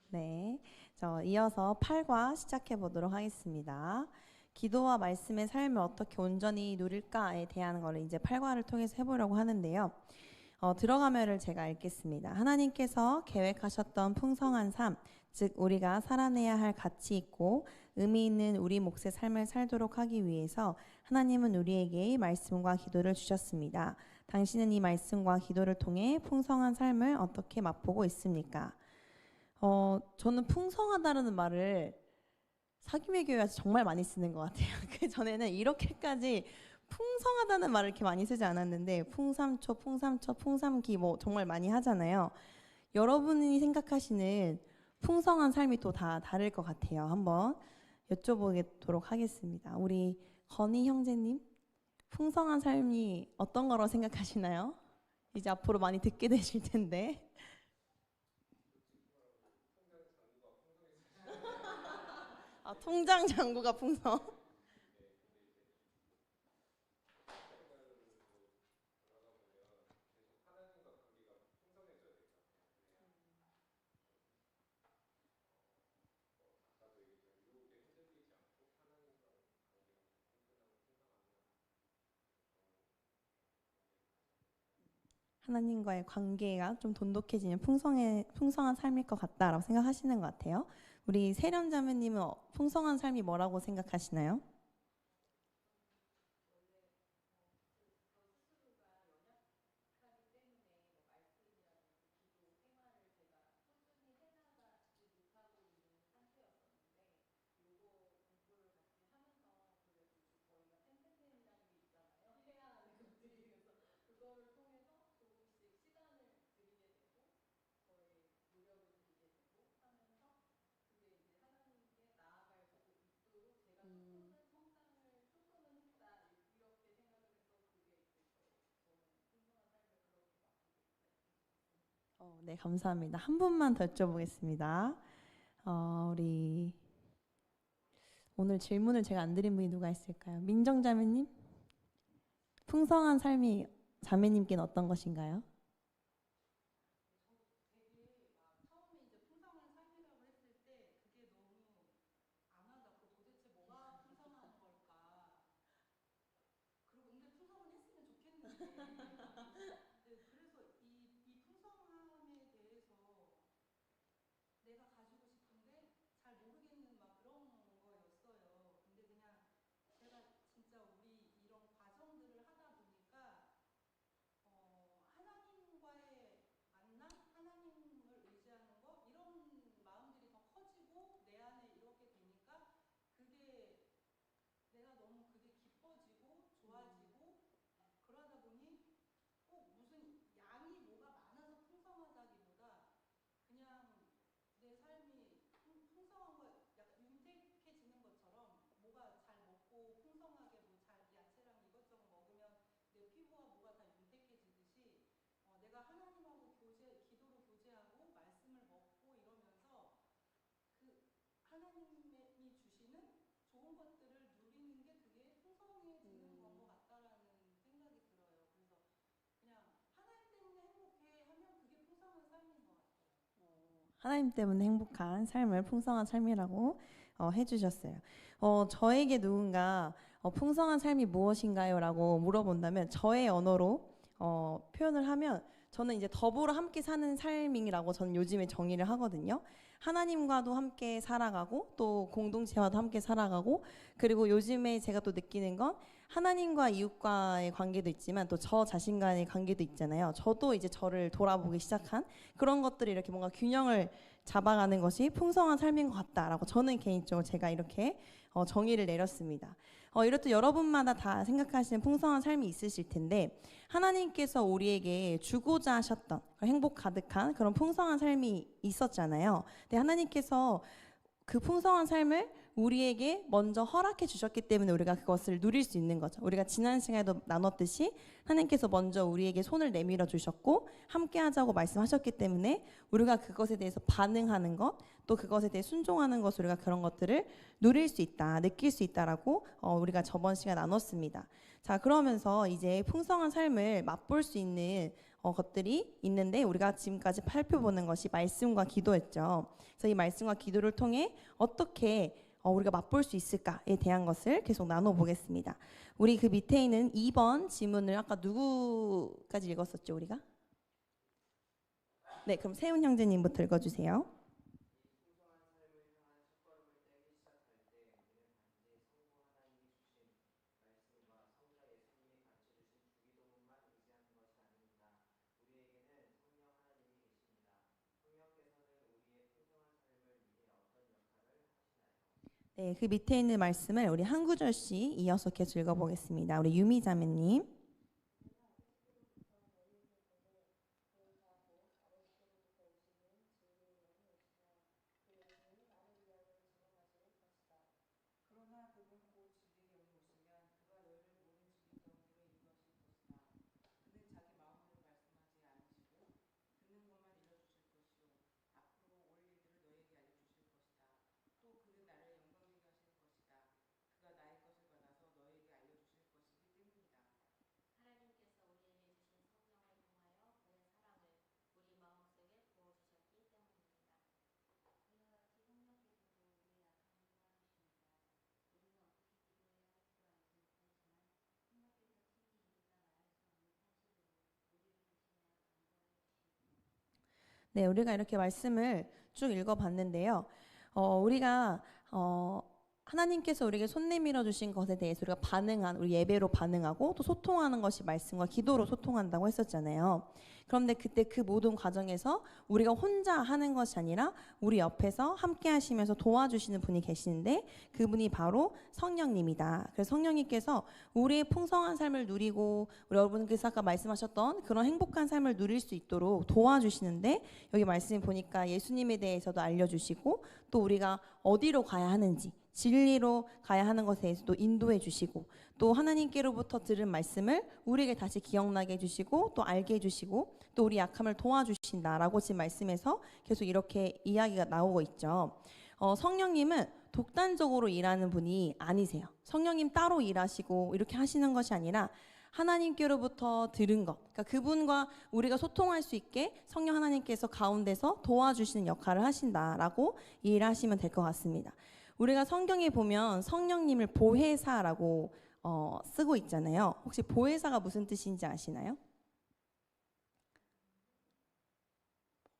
네, 이어서 8과 시작해 보도록 하겠습니다. 기도와 말씀의 삶을 어떻게 온전히 누릴까에 대한 거를 이제 8과를 통해서 해보려고 하는데요. 들어가면을 제가 읽겠습니다. 하나님께서 계획하셨던 풍성한 삶, 즉 우리가 살아내야 할 가치 있고 의미 있는 우리 몫의 삶을 살도록 하기 위해서 하나님은 우리에게 말씀과 기도를 주셨습니다. 당신은 이 말씀과 기도를 통해 풍성한 삶을 어떻게 맛보고 있습니까? 저는 풍성하다는 말을 사귐의 교회에서 정말 많이 쓰는 것 같아요. 그 전에는 이렇게까지 풍성하다는 말을 이렇게 많이 쓰지 않았는데 풍삼초, 풍삼초, 풍삼기 뭐 정말 많이 하잖아요. 여러분이 생각하시는 풍성한 삶이 또 다 다를 것 같아요. 한번 여쭤보도록 하겠습니다. 우리 건희 형제님, 풍성한 삶이 어떤 거라고 생각하시나요? 이제 앞으로 많이 듣게 되실 텐데. 아, 통장 잔고가 풍성. 하나님과의 관계가 좀 돈독해지는 풍성한 삶일 것 같다라고 생각하시는 것 같아요. 우리 세련 자매님은 풍성한 삶이 뭐라고 생각하시나요? 네, 감사합니다. 한 분만 더 여쭤보겠습니다. 우리 오늘 질문을 제가 안 드린 분이 누가 있을까요? 민정 자매님? 풍성한 삶이 자매님께는 어떤 것인가요? 그래서 이 풍성함에 대해서 내가 가지고 싶은데 잘 모르겠는 막 그런 거였어요. 근데 그냥 제가 진짜 우리 이런 과정들을 하다 보니까 하나님과의 만남, 하나님을 의지하는 거 이런 마음들이 더 커지고 내 안에 이렇게 되니까 그게 내가 너무 그게 기뻐지고 좋아지고 그러다 보니 꼭 무슨 양이 뭐가 많아서 풍성하다기보다 그냥 내 삶이 풍성한 거 약간 윤택해지는 것처럼 뭐가 잘 먹고 풍성하게 뭐 잘 야채랑 이것저것 먹으면 내 피부와 뭐가 다 윤택해지듯이 내가 하나님하고 기도로 교제하고 말씀을 먹고 이러면서 그 하나님이 주시는 좋은 것들을 누리는 게 그게 풍성해지는 건 것 같다라는 생각이 들어요. 그래서 그냥 하나님 때문에 행복해 하면 그게 풍성한 삶인 것 같아요. 하나님 때문에 행복한 삶을 풍성한 삶이라고 해주셨어요. 저에게 누군가 풍성한 삶이 무엇인가요? 라고 물어본다면 저의 언어로 표현을 하면 저는 이제 더불어 함께 사는 삶이라고 저는 요즘에 정의를 하거든요. 하나님과도 함께 살아가고 또 공동체와도 함께 살아가고 그리고 요즘에 제가 또 느끼는 건 하나님과 이웃과의 관계도 있지만 또 저 자신과의 관계도 있잖아요. 저도 이제 저를 돌아보기 시작한 그런 것들이 이렇게 뭔가 균형을 잡아가는 것이 풍성한 삶인 것 같다라고 저는 개인적으로 제가 이렇게 정의를 내렸습니다. 이렇듯 여러분마다 다 생각하시는 풍성한 삶이 있으실 텐데 하나님께서 우리에게 주고자 하셨던 행복 가득한 그런 풍성한 삶이 있었잖아요. 근데 하나님께서 그 풍성한 삶을 우리에게 먼저 허락해 주셨기 때문에 우리가 그것을 누릴 수 있는 거죠. 우리가 지난 시간에도 나눴듯이 하나님께서 먼저 우리에게 손을 내밀어 주셨고 함께 하자고 말씀하셨기 때문에 우리가 그것에 대해서 반응하는 것, 또 그것에 대해 순종하는 것, 우리가 그런 것들을 누릴 수 있다, 느낄 수 있다라고 우리가 저번 시간 나눴습니다. 자, 그러면서 이제 풍성한 삶을 맛볼 수 있는 것들이 있는데 우리가 지금까지 살펴보는 것이 말씀과 기도였죠. 그래서 이 말씀과 기도를 통해 어떻게 우리가 맛볼 수 있을까에 대한 것을 계속 나눠보겠습니다. 우리 그 밑에 있는 2번 지문을 아까 누구까지 읽었었죠, 우리가? 네, 그럼 세훈 형제님부터 읽어주세요. 네, 그 밑에 있는 말씀을 우리 한 구절씩 이어서 계속 읽어보겠습니다. 우리 유미 자매님. 그러나 그분 곧 주님께 오시면 그가 너희를 모든 주님 가운데로 인도하실 것이다. 그는 자기 마음대로 말씀하지 않으시고 듣는 것만 일러주실 것이요 앞으로 올 일들을 너희에게 알려주실 것이다. 또 그는 나를 영광되게 하실 것이다. 그가 나의 것을 받아서 너희에게 알려주실 것이기 때문이다. 하나님께서 우리에게 주신 성령을 통하여 그의 사랑을 우리 마음속에 부어주셨기 때문입니다. 그가 성령께서도 우리의 약함을 도와주십니다. 우리는 어떻게 기도해야 할지도 알지 못하지만 성령께서 친히 우리가 말할 수 없는 탄식으로 우리를 대신하여 간구하여 주십니다. 네, 우리가 이렇게 말씀을 쭉 읽어봤는데요. 우리가 하나님께서 우리에게 손 내밀어 주신 것에 대해서 우리가 우리 예배로 반응하고 또 소통하는 것이 말씀과 기도로 소통한다고 했었잖아요. 그런데 그때 그 모든 과정에서 우리가 혼자 하는 것이 아니라 우리 옆에서 함께 하시면서 도와주시는 분이 계시는데 그분이 바로 성령님이다. 그래서 성령님께서 우리의 풍성한 삶을 누리고 우리 여러분께서 아까 말씀하셨던 그런 행복한 삶을 누릴 수 있도록 도와주시는데 여기 말씀 보니까 예수님에 대해서도 알려주시고 또 우리가 어디로 가야 하는지 진리로 가야 하는 것에 대해서도 인도해 주시고 또 하나님께로부터 들은 말씀을 우리에게 다시 기억나게 해주시고 또 알게 해주시고 또 우리 약함을 도와주신다라고 지금 말씀에서 계속 이렇게 이야기가 나오고 있죠. 성령님은 독단적으로 일하는 분이 아니세요. 성령님 따로 일하시고 이렇게 하시는 것이 아니라 하나님께로부터 들은 것, 그러니까 그분과 우리가 소통할 수 있게 성령 하나님께서 가운데서 도와주시는 역할을 하신다라고 이해를 하시면 될 것 같습니다. 우리가 성경에 보면 성령님을 보혜사라고 쓰고 있잖아요. 혹시 보혜사가 무슨 뜻인지 아시나요?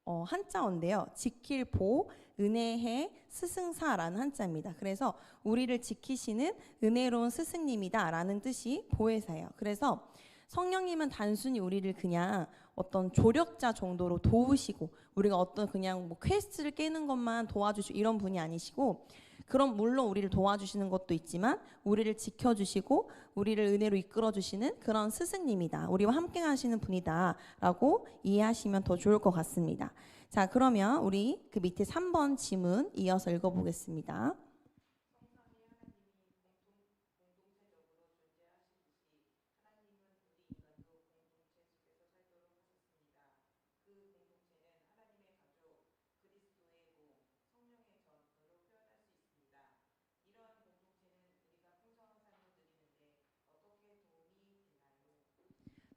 한자어인데요. 지킬 보, 은혜해, 스승사라는 한자입니다. 그래서 우리를 지키시는 은혜로운 스승님이다라는 뜻이 보혜사예요. 그래서 성령님은 단순히 우리를 그냥 어떤 조력자 정도로 도우시고 우리가 어떤 그냥 뭐 퀘스트를 깨는 것만 도와주시고 이런 분이 아니시고, 그럼 물론 우리를 도와주시는 것도 있지만 우리를 지켜주시고 우리를 은혜로 이끌어주시는 그런 스승님이다, 우리와 함께 하시는 분이다 라고 이해하시면 더 좋을 것 같습니다. 자, 그러면 우리 그 밑에 3번 지문 이어서 읽어보겠습니다.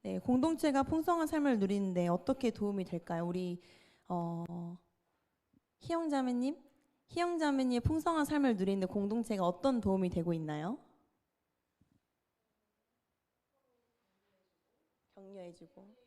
네, 공동체가 풍성한 삶을 누리는데 어떻게 도움이 될까요? 우리 희영자매님, 희영자매님의 풍성한 삶을 누리는데 공동체가 어떤 도움이 되고 있나요? 격려해주고.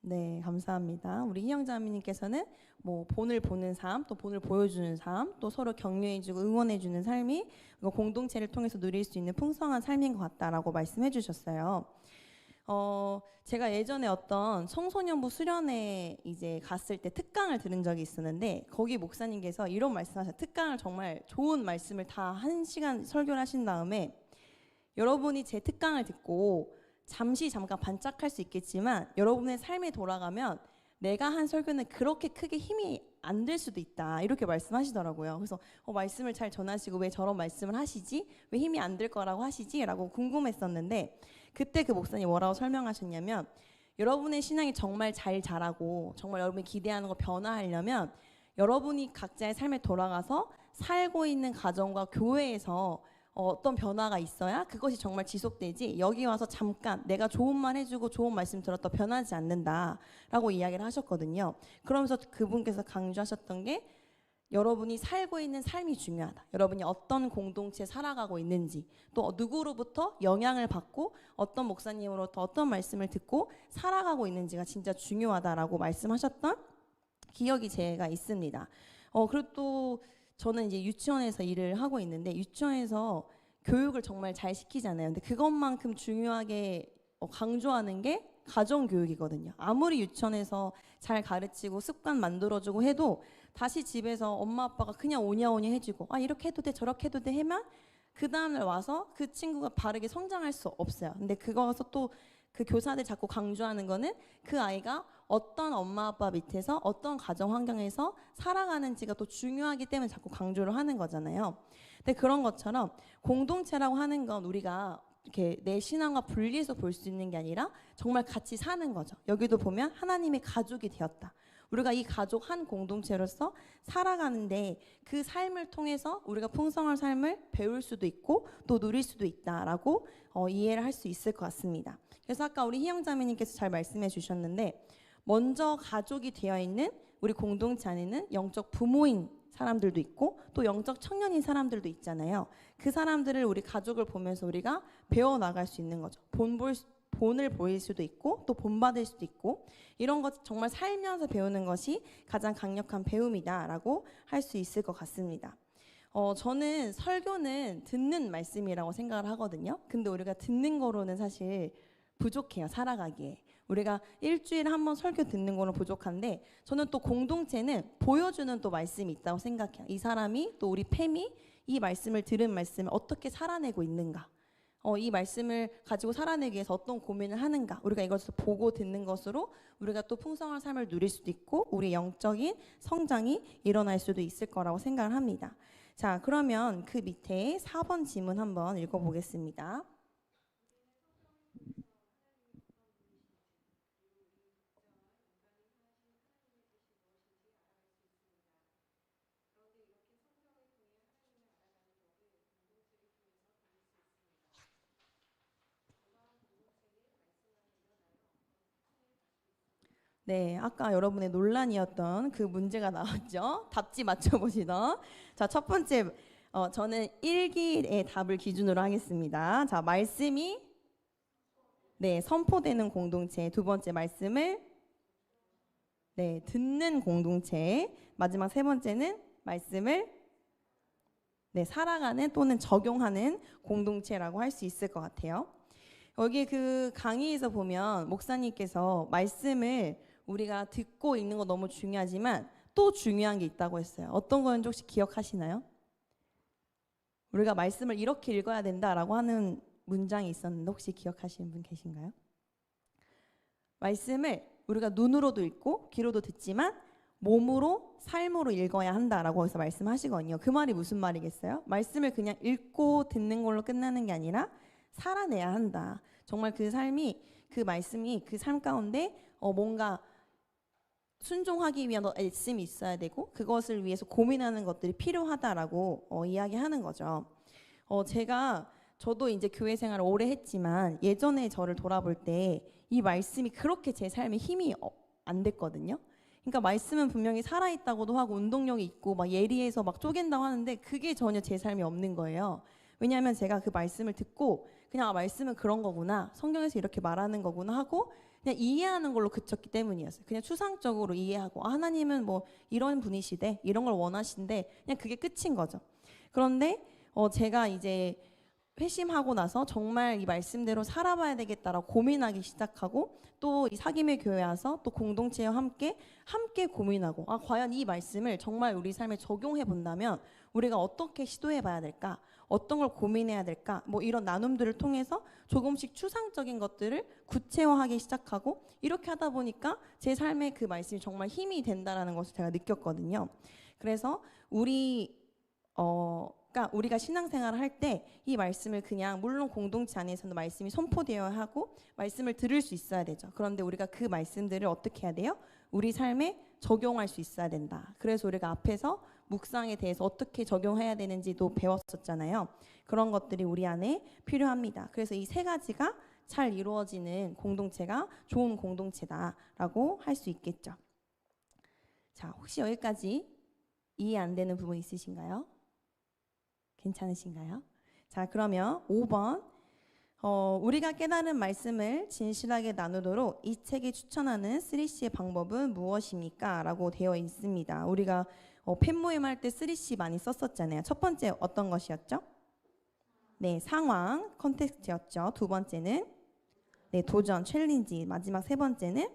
네, 감사합니다. 우리 희영자매님께서는 뭐 본을 보는 삶, 또 본을 보여주는 삶, 또 서로 격려해주고 응원해주는 삶이 이거 공동체를 통해서 누릴 수 있는 풍성한 삶인 것 같다라고 말씀해주셨어요. 제가 예전에 어떤 청소년부 수련회 이제 갔을 때 특강을 들은 적이 있었는데 거기 목사님께서 이런 말씀하셨어요. 특강을 정말 좋은 말씀을 다 1시간 설교를 하신 다음에, 여러분이 제 특강을 듣고 잠깐 반짝할 수 있겠지만 여러분의 삶에 돌아가면 내가 한 설교는 그렇게 크게 힘이 안 될 수도 있다, 이렇게 말씀하시더라고요. 그래서 말씀을 잘 전하시고 왜 저런 말씀을 하시지? 왜 힘이 안 들 거라고 하시지? 라고 궁금했었는데, 그때 그 목사님 뭐라고 설명하셨냐면, 여러분의 신앙이 정말 잘 자라고 정말 여러분이 기대하는 거 변화하려면 여러분이 각자의 삶에 돌아가서 살고 있는 가정과 교회에서 어떤 변화가 있어야 그것이 정말 지속되지, 여기 와서 잠깐 내가 좋은 말 해주고 좋은 말씀 들었다 변하지 않는다라고 이야기를 하셨거든요. 그러면서 그분께서 강조하셨던 게, 여러분이 살고 있는 삶이 중요하다. 여러분이 어떤 공동체에 살아가고 있는지, 또 누구로부터 영향을 받고 어떤 목사님으로부터 어떤 말씀을 듣고 살아가고 있는지가 진짜 중요하다라고 말씀하셨던 기억이 제가 있습니다. 그리고 또 저는 이제 유치원에서 일을 하고 있는데, 유치원에서 교육을 정말 잘 시키잖아요. 근데 그것만큼 중요하게 강조하는 게 가정교육이거든요. 아무리 유치원에서 잘 가르치고 습관 만들어주고 해도 다시 집에서 엄마 아빠가 그냥 오냐오냐 해주고 이렇게 해도 돼 저렇게 해도 돼 하면 그 다음날 와서 그 친구가 바르게 성장할 수 없어요. 근데 그거서 또 그 교사들 자꾸 강조하는 거는 그 아이가 어떤 엄마 아빠 밑에서 어떤 가정 환경에서 살아가는지가 또 중요하기 때문에 자꾸 강조를 하는 거잖아요. 근데 그런 것처럼 공동체라고 하는 건 우리가 이렇게 내 신앙과 분리해서 볼 수 있는 게 아니라 정말 같이 사는 거죠. 여기도 보면 하나님의 가족이 되었다. 우리가 이 가족 한 공동체로서 살아가는데 그 삶을 통해서 우리가 풍성한 삶을 배울 수도 있고 또 누릴 수도 있다라고 이해를 할 수 있을 것 같습니다. 그래서 아까 우리 희영자매님께서 잘 말씀해 주셨는데, 먼저 가족이 되어 있는 우리 공동체 안에는 영적 부모인 사람들도 있고 또 영적 청년인 사람들도 있잖아요. 그 사람들을 우리 가족을 보면서 우리가 배워나갈 수 있는 거죠. 본을 보일 수도 있고 또 본받을 수도 있고, 이런 것 정말 살면서 배우는 것이 가장 강력한 배움이다라고 할 수 있을 것 같습니다. 저는 설교는 듣는 말씀이라고 생각을 하거든요. 근데 우리가 듣는 거로는 사실 부족해요, 살아가기에. 우리가 일주일에 한 번 설교 듣는 거는 부족한데, 저는 또 공동체는 보여주는 또 말씀이 있다고 생각해요. 이 사람이 또 우리 팸이 이 말씀을 들은 말씀을 어떻게 살아내고 있는가, 이 말씀을 가지고 살아내기 위해서 어떤 고민을 하는가, 우리가 이것을 보고 듣는 것으로 우리가 또 풍성한 삶을 누릴 수도 있고 우리 영적인 성장이 일어날 수도 있을 거라고 생각을 합니다. 자, 그러면 그 밑에 4번 지문 한번 읽어보겠습니다. 네, 아까 여러분의 논란이었던 그 문제가 나왔죠. 답지 맞춰보시던. 자, 첫 번째, 저는 1기의 답을 기준으로 하겠습니다. 자, 말씀이 네, 선포되는 공동체. 두 번째 말씀을 네, 듣는 공동체. 마지막 세 번째는 말씀을 네, 살아가는 또는 적용하는 공동체라고 할 수 있을 것 같아요. 여기 그 강의에서 보면 목사님께서 말씀을 우리가 듣고 읽는 거 너무 중요하지만 또 중요한 게 있다고 했어요. 어떤 거는 혹시 기억하시나요? 우리가 말씀을 이렇게 읽어야 된다라고 하는 문장이 있었는데 혹시 기억하시는 분 계신가요? 말씀을 우리가 눈으로도 읽고 귀로도 듣지만 몸으로 삶으로 읽어야 한다라고 해서 말씀하시거든요. 그 말이 무슨 말이겠어요? 말씀을 그냥 읽고 듣는 걸로 끝나는 게 아니라 살아내야 한다. 정말 그 삶이 그 말씀이 그 삶 가운데 뭔가 순종하기 위한 애씀이 있어야 되고 그것을 위해서 고민하는 것들이 필요하다라고 이야기하는 거죠. 저도 이제 교회 생활을 오래 했지만 예전에 저를 돌아볼 때 이 말씀이 그렇게 제 삶에 힘이 안 됐거든요. 그러니까 말씀은 분명히 살아있다고도 하고 운동력이 있고 막 예리해서 막 쪼갠다고 하는데 그게 전혀 제 삶에 없는 거예요. 왜냐하면 제가 그 말씀을 듣고 그냥 말씀은 그런 거구나, 성경에서 이렇게 말하는 거구나 하고 그냥 이해하는 걸로 그쳤기 때문이었어요. 그냥 추상적으로 이해하고 하나님은 뭐 이런 분이시대, 이런 걸 원하신대, 그냥 그게 끝인 거죠. 그런데 제가 이제 회심하고 나서 정말 이 말씀대로 살아봐야 되겠다라고 고민하기 시작하고 또 이 사김의 교회 와서 또 공동체와 함께 고민하고 과연 이 말씀을 정말 우리 삶에 적용해 본다면 우리가 어떻게 시도해 봐야 될까? 어떤 걸 고민해야 될까? 뭐 이런 나눔들을 통해서 조금씩 추상적인 것들을 구체화하기 시작하고 이렇게 하다 보니까 제 삶에 그 말씀이 정말 힘이 된다라는 것을 제가 느꼈거든요. 그래서 그러니까 우리가 신앙생활을 할 때 이 말씀을 그냥 물론 공동체 안에서는 말씀이 선포되어야 하고 말씀을 들을 수 있어야 되죠. 그런데 우리가 그 말씀들을 어떻게 해야 돼요? 우리 삶에 적용할 수 있어야 된다. 그래서 우리가 앞에서 묵상에 대해서 어떻게 적용해야 되는지도 배웠었잖아요. 그런 것들이 우리 안에 필요합니다. 그래서 이 세 가지가 잘 이루어지는 공동체가 좋은 공동체다라고 할 수 있겠죠. 자, 혹시 여기까지 이해 안 되는 부분 있으신가요? 괜찮으신가요? 자, 그러면 5번 우리가 깨달은 말씀을 진실하게 나누도록 이 책이 추천하는 3C의 방법은 무엇입니까? 라고 되어 있습니다. 우리가 팬모임 할 때 3C 많이 썼었잖아요. 첫 번째 어떤 것이었죠? 네, 상황, 컨텍스트였죠. 두 번째는 네, 도전, 챌린지. 마지막 세 번째는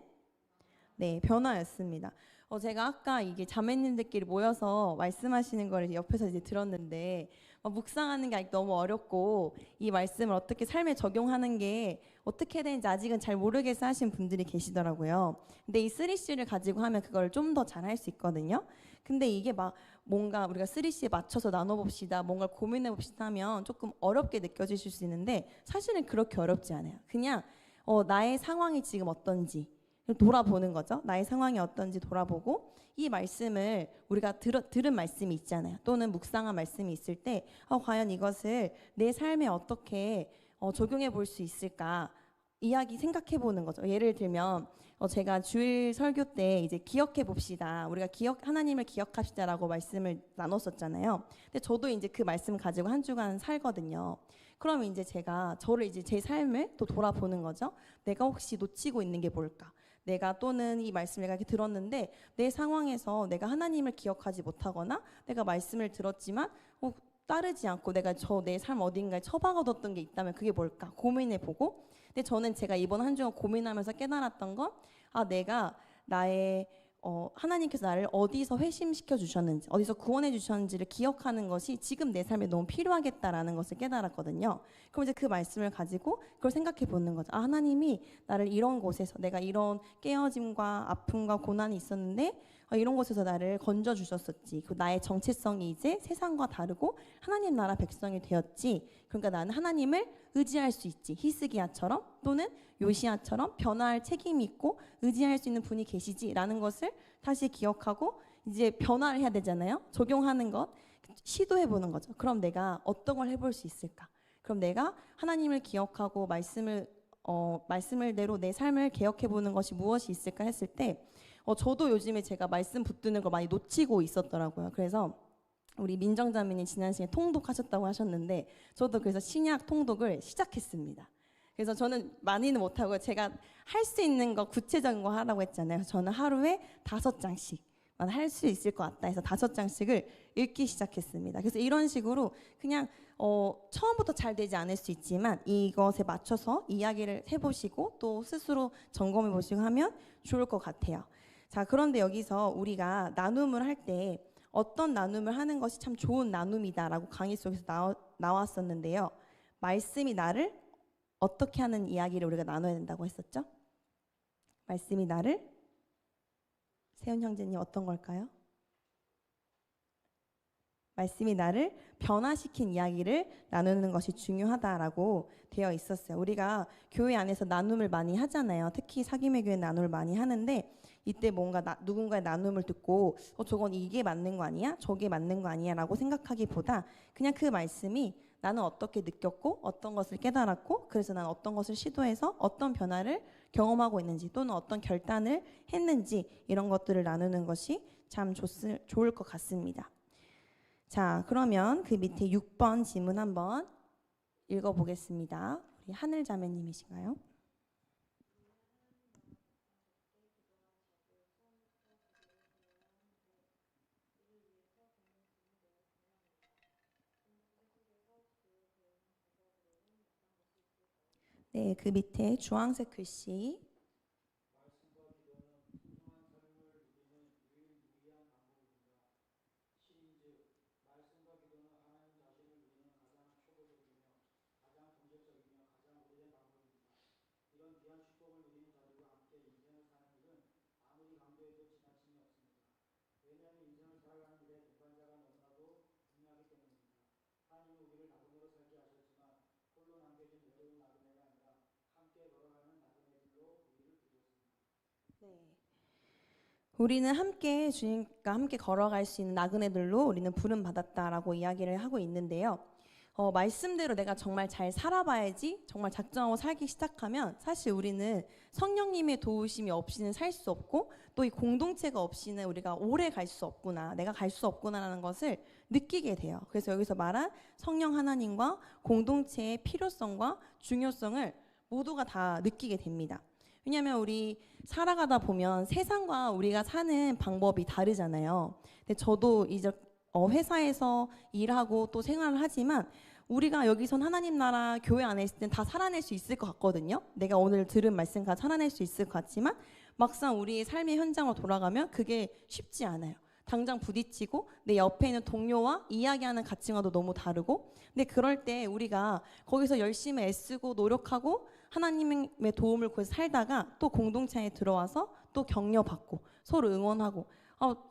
네, 변화였습니다. 제가 아까 이게 자매님들끼리 모여서 말씀하시는 걸 옆에서 이제 들었는데 묵상하는 게 아직 너무 어렵고 이 말씀을 어떻게 삶에 적용하는 게 어떻게 해야 되는지 아직은 잘 모르겠어 하신 분들이 계시더라고요. 근데 이 3C를 가지고 하면 그걸 좀 더 잘할 수 있거든요. 근데 이게 막 뭔가 우리가 3C에 맞춰서 나눠봅시다, 뭔가 고민해봅시다 하면 조금 어렵게 느껴지실 수 있는데 사실은 그렇게 어렵지 않아요. 그냥 나의 상황이 지금 어떤지 돌아보는 거죠. 나의 상황이 어떤지 돌아보고 이 말씀을 우리가 들은 말씀이 있잖아요. 또는 묵상한 말씀이 있을 때 과연 이것을 내 삶에 어떻게 적용해 볼 수 있을까 이야기 생각해 보는 거죠. 예를 들면 제가 주일 설교 때 이제 기억해 봅시다. 우리가 하나님을 기억합시다라고 말씀을 나눴었잖아요. 근데 저도 이제 그 말씀 가지고 한 주간 살거든요. 그러면 이제 제가 저를 이제 제 삶을 또 돌아보는 거죠. 내가 혹시 놓치고 있는 게 뭘까? 내가 또는 이 말씀을 내가 이렇게 들었는데 내 상황에서 내가 하나님을 기억하지 못하거나 내가 말씀을 들었지만 따르지 않고 내가 내 삶 어딘가에 처박아뒀던 게 있다면 그게 뭘까 고민해보고 근데 저는 제가 이번 한 주간 고민하면서 깨달았던 건 내가 나의 하나님께서 나를 어디서 회심시켜 주셨는지 어디서 구원해 주셨는지를 기억하는 것이 지금 내 삶에 너무 필요하겠다라는 것을 깨달았거든요. 그럼 이제 그 말씀을 가지고 그걸 생각해 보는 거죠. 하나님이 나를 이런 곳에서 내가 이런 깨어짐과 아픔과 고난이 있었는데 이런 곳에서 나를 건져 주셨었지. 그 나의 정체성이 이제 세상과 다르고 하나님 나라 백성이 되었지. 그러니까 나는 하나님을 의지할 수 있지. 히스기야처럼 또는 요시야처럼 변화할 책임이 있고 의지할 수 있는 분이 계시지라는 것을 다시 기억하고 이제 변화를 해야 되잖아요. 적용하는 것, 시도해 보는 거죠. 그럼 내가 어떤 걸 해볼 수 있을까? 그럼 내가 하나님을 기억하고 말씀을 말씀을대로 내 삶을 개혁해 보는 것이 무엇이 있을까 했을 때 저도 요즘에 제가 말씀 붙드는 걸 많이 놓치고 있었더라고요. 그래서 우리 민정자매님 지난 시간에 통독하셨다고 하셨는데 저도 그래서 신약 통독을 시작했습니다. 그래서 저는 많이는 못하고 제가 할 수 있는 거 구체적인 거 하라고 했잖아요. 저는 하루에 5장씩만 할 수 있을 것 같다 해서 5장씩을 읽기 시작했습니다. 그래서 이런 식으로 그냥 처음부터 잘 되지 않을 수 있지만 이것에 맞춰서 이야기를 해보시고 또 스스로 점검해 보시고 하면 좋을 것 같아요. 자, 그런데 여기서 우리가 나눔을 할 때 어떤 나눔을 하는 것이 참 좋은 나눔이다라고 강의 속에서 나왔었는데요. 말씀이 나를 어떻게 하는 이야기를 우리가 나눠야 된다고 했었죠? 말씀이 나를 세훈 형제님 어떤 걸까요? 말씀이 나를 변화시킨 이야기를 나누는 것이 중요하다라고 되어 있었어요. 우리가 교회 안에서 나눔을 많이 하잖아요. 특히 사김의 교회 나눔을 많이 하는데 이때 뭔가 누군가의 나눔을 듣고 저건 이게 맞는 거 아니야? 저게 맞는 거 아니야? 라고 생각하기보다 그냥 그 말씀이 나는 어떻게 느꼈고 어떤 것을 깨달았고 그래서 난 어떤 것을 시도해서 어떤 변화를 경험하고 있는지 또는 어떤 결단을 했는지 이런 것들을 나누는 것이 참 좋을 것 같습니다. 자, 그러면 그 밑에 6번 지문 한번 읽어보겠습니다. 우리 하늘 자매님이신가요? 네, 그 밑에 주황색 글씨. 네. 우리는 함께 주님과 함께 걸어갈 수 있는 나그네들로 우리는 부름 받았다라고 이야기를 하고 있는데요. 말씀대로 내가 정말 잘 살아봐야지 정말 작정하고 살기 시작하면 사실 우리는 성령님의 도우심이 없이는 살 수 없고 또 이 공동체가 없이는 우리가 오래 갈 수 없구나, 내가 갈 수 없구나라는 것을 느끼게 돼요. 그래서 여기서 말한 성령 하나님과 공동체의 필요성과 중요성을 모두가 다 느끼게 됩니다. 왜냐하면 우리 살아가다 보면 세상과 우리가 사는 방법이 다르잖아요. 근데 저도 이제 회사에서 일하고 또 생활을 하지만 우리가 여기선 하나님 나라 교회 안에 있을 땐 다 살아낼 수 있을 것 같거든요. 내가 오늘 들은 말씀 다 살아낼 수 있을 것 같지만 막상 우리의 삶의 현장으로 돌아가면 그게 쉽지 않아요. 당장 부딪히고 내 옆에 있는 동료와 이야기하는 가치관도 너무 다르고 근데 그럴 때 우리가 거기서 열심히 애쓰고 노력하고 하나님의 도움을 구해서 살다가 또 공동체에 들어와서 또 격려받고 서로 응원하고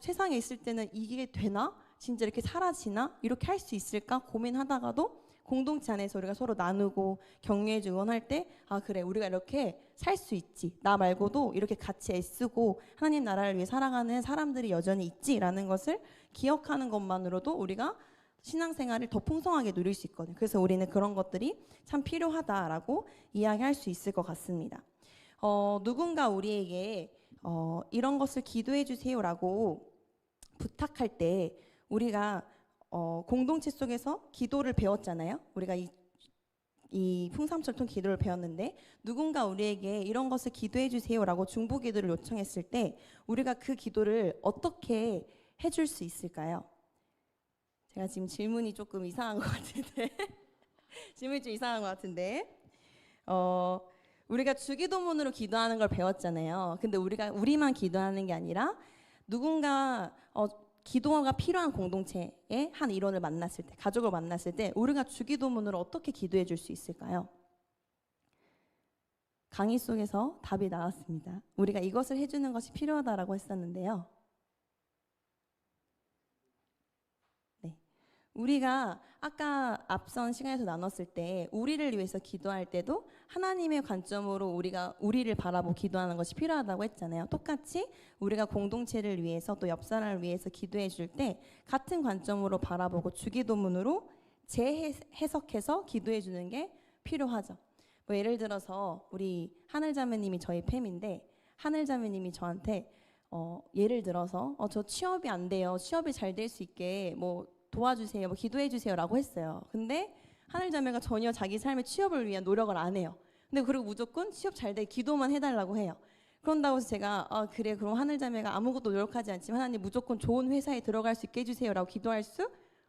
세상에 있을 때는 이게 되나? 진짜 이렇게 사라지나? 이렇게 할 수 있을까? 고민하다가도 공동체 안에서 우리가 서로 나누고 격려해주고 응원할 때 그래 우리가 이렇게 살 수 있지 나 말고도 이렇게 같이 애쓰고 하나님 나라를 위해 살아가는 사람들이 여전히 있지라는 것을 기억하는 것만으로도 우리가 신앙생활을 더 풍성하게 누릴 수 있거든요. 그래서 우리는 그런 것들이 참 필요하다라고 이야기할 수 있을 것 같습니다. 누군가 우리에게 이런 것을 기도해 주세요라고 부탁할 때 우리가 공동체 속에서 기도를 배웠잖아요. 우리가 이 풍삼철통 기도를 배웠는데 누군가 우리에게 이런 것을 기도해 주세요라고 중보 기도를 요청했을 때 우리가 그 기도를 어떻게 해줄 수 있을까요? 제가 지금 질문이 조금 이상한 것 같은데 질문이 좀 이상한 것 같은데 우리가 주기도문으로 기도하는 걸 배웠잖아요. 근데 우리만 기도하는 게 아니라 누군가 기도가 필요한 공동체의 한 일원을 만났을 때, 가족을 만났을 때 우리가 주기도문으로 어떻게 기도해 줄 수 있을까요? 강의 속에서 답이 나왔습니다. 우리가 이것을 해주는 것이 필요하다라고 했었는데요. 네, 우리가 아까 앞선 시간에서 나눴을 때 우리를 위해서 기도할 때도 하나님의 관점으로 우리를 바라보고 기도하는 것이 필요하다고 했잖아요. 똑같이 우리가 공동체를 위해서 또 옆 사람을 위해서 기도해 줄 때 같은 관점으로 바라보고 주기도문으로 재해석해서 기도해 주는 게 필요하죠. 뭐 예를 들어서 우리 하늘자매님이 저희 팸인데 하늘자매님이 저한테 예를 들어서 저 취업이 안 돼요. 취업이 잘 될 수 있게 뭐 도와주세요. 뭐 기도해 주세요라고 했어요. 근데 하늘자매가 전혀 자기 삶의 취업을 위한 노력을 안 해요. 근데 그리고 무조건 취업 잘 돼 기도만 해달라고 해요. 그런다고 해서 제가 그래 그럼 하늘자매가 아무것도 노력하지 않지만 하나님 무조건 좋은 회사에 들어갈 수 있게 해주세요라고 기도할 수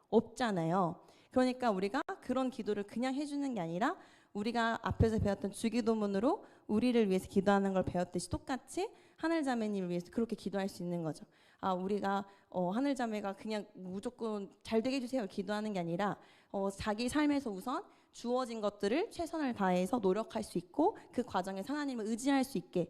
없잖아요. 그러니까 우리가 그런 기도를 그냥 해주는 게 아니라 우리가 앞에서 배웠던 주기도문으로 우리를 위해서 기도하는 걸 배웠듯이 똑같이 하늘자매님을 위해서 그렇게 기도할 수 있는 거죠. 우리가 하늘자매가 그냥 무조건 잘 되게 해주세요 기도하는 게 아니라 자기 삶에서 우선 주어진 것들을 최선을 다해서 노력할 수 있고 그 과정에서 하나님을 의지할 수 있게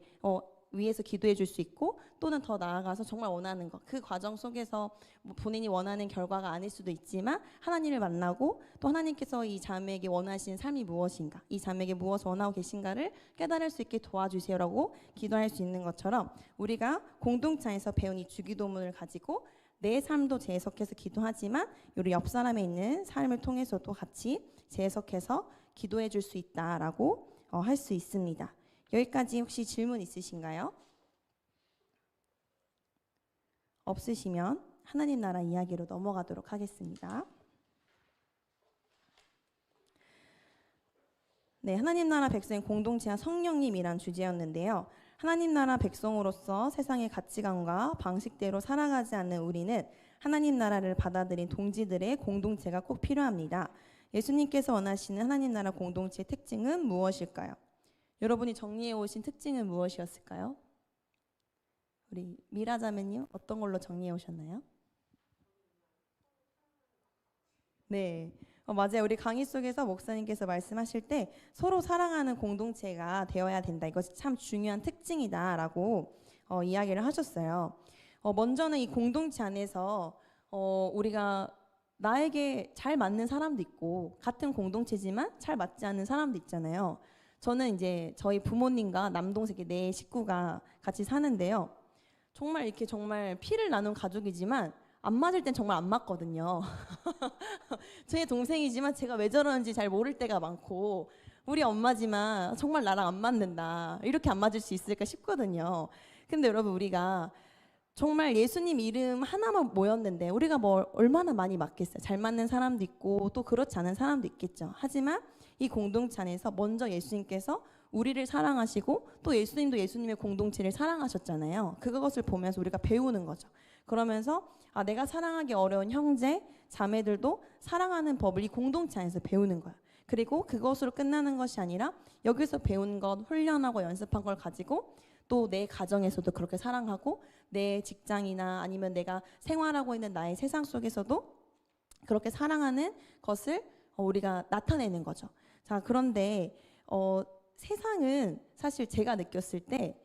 위해서 기도해 줄 수 있고 또는 더 나아가서 정말 원하는 것 그 과정 속에서 뭐 본인이 원하는 결과가 아닐 수도 있지만 하나님을 만나고 또 하나님께서 이 자매에게 원하시는 삶이 무엇인가 이 자매에게 무엇을 원하고 계신가를 깨달을 수 있게 도와주세요라고 기도할 수 있는 것처럼 우리가 공동체에서 배운 이 주기도문을 가지고 내 삶도 재해석해서 기도하지만 우리 옆 사람에 있는 삶을 통해서도 같이 재해석해서 기도해 줄 수 있다라고 할 수 있습니다. 여기까지 혹시 질문 있으신가요? 없으시면 하나님 나라 이야기로 넘어가도록 하겠습니다. 네, 하나님 나라 백성의 공동체와 성령님이란 주제였는데요. 하나님 나라 백성으로서 세상의 가치관과 방식대로 살아가지 않는 우리는 하나님 나라를 받아들인 동지들의 공동체가 꼭 필요합니다. 예수님께서 원하시는 하나님 나라 공동체의 특징은 무엇일까요? 여러분이 정리해 오신 특징은 무엇이었을까요? 우리 미라자매님 어떤 걸로 정리해 오셨나요? 네, 맞아요. 우리 강의 속에서 목사님께서 말씀하실 때 서로 사랑하는 공동체가 되어야 된다. 이것이 참 중요한 특징이다라고 이야기를 하셨어요. 먼저는 이 공동체 안에서 우리가 나에게 잘 맞는 사람도 있고 같은 공동체지만 잘 맞지 않는 사람도 있잖아요. 저는 이제 저희 부모님과 남동생 네 식구가 같이 사는데요. 정말 이렇게 정말 피를 나눈 가족이지만 안 맞을 땐 정말 안 맞거든요. 제 동생이지만 제가 왜 저러는지 잘 모를 때가 많고 우리 엄마지만 정말 나랑 안 맞는다. 이렇게 안 맞을 수 있을까 싶거든요. 근데 여러분 우리가 정말 예수님 이름 하나만 모였는데 우리가 뭐 얼마나 많이 맞겠어요. 잘 맞는 사람도 있고 또 그렇지 않은 사람도 있겠죠. 하지만 이 공동체 안에서 먼저 예수님께서 우리를 사랑하시고 또 예수님도 예수님의 공동체를 사랑하셨잖아요. 그것을 보면서 우리가 배우는 거죠. 그러면서 내가 사랑하기 어려운 형제, 자매들도 사랑하는 법을 이 공동체 안에서 배우는 거야. 그리고 그것으로 끝나는 것이 아니라 여기서 배운 것, 훈련하고 연습한 걸 가지고 또 내 가정에서도 그렇게 사랑하고 내 직장이나 아니면 내가 생활하고 있는 나의 세상 속에서도 그렇게 사랑하는 것을 우리가 나타내는 거죠. 자, 그런데 세상은 사실 제가 느꼈을 때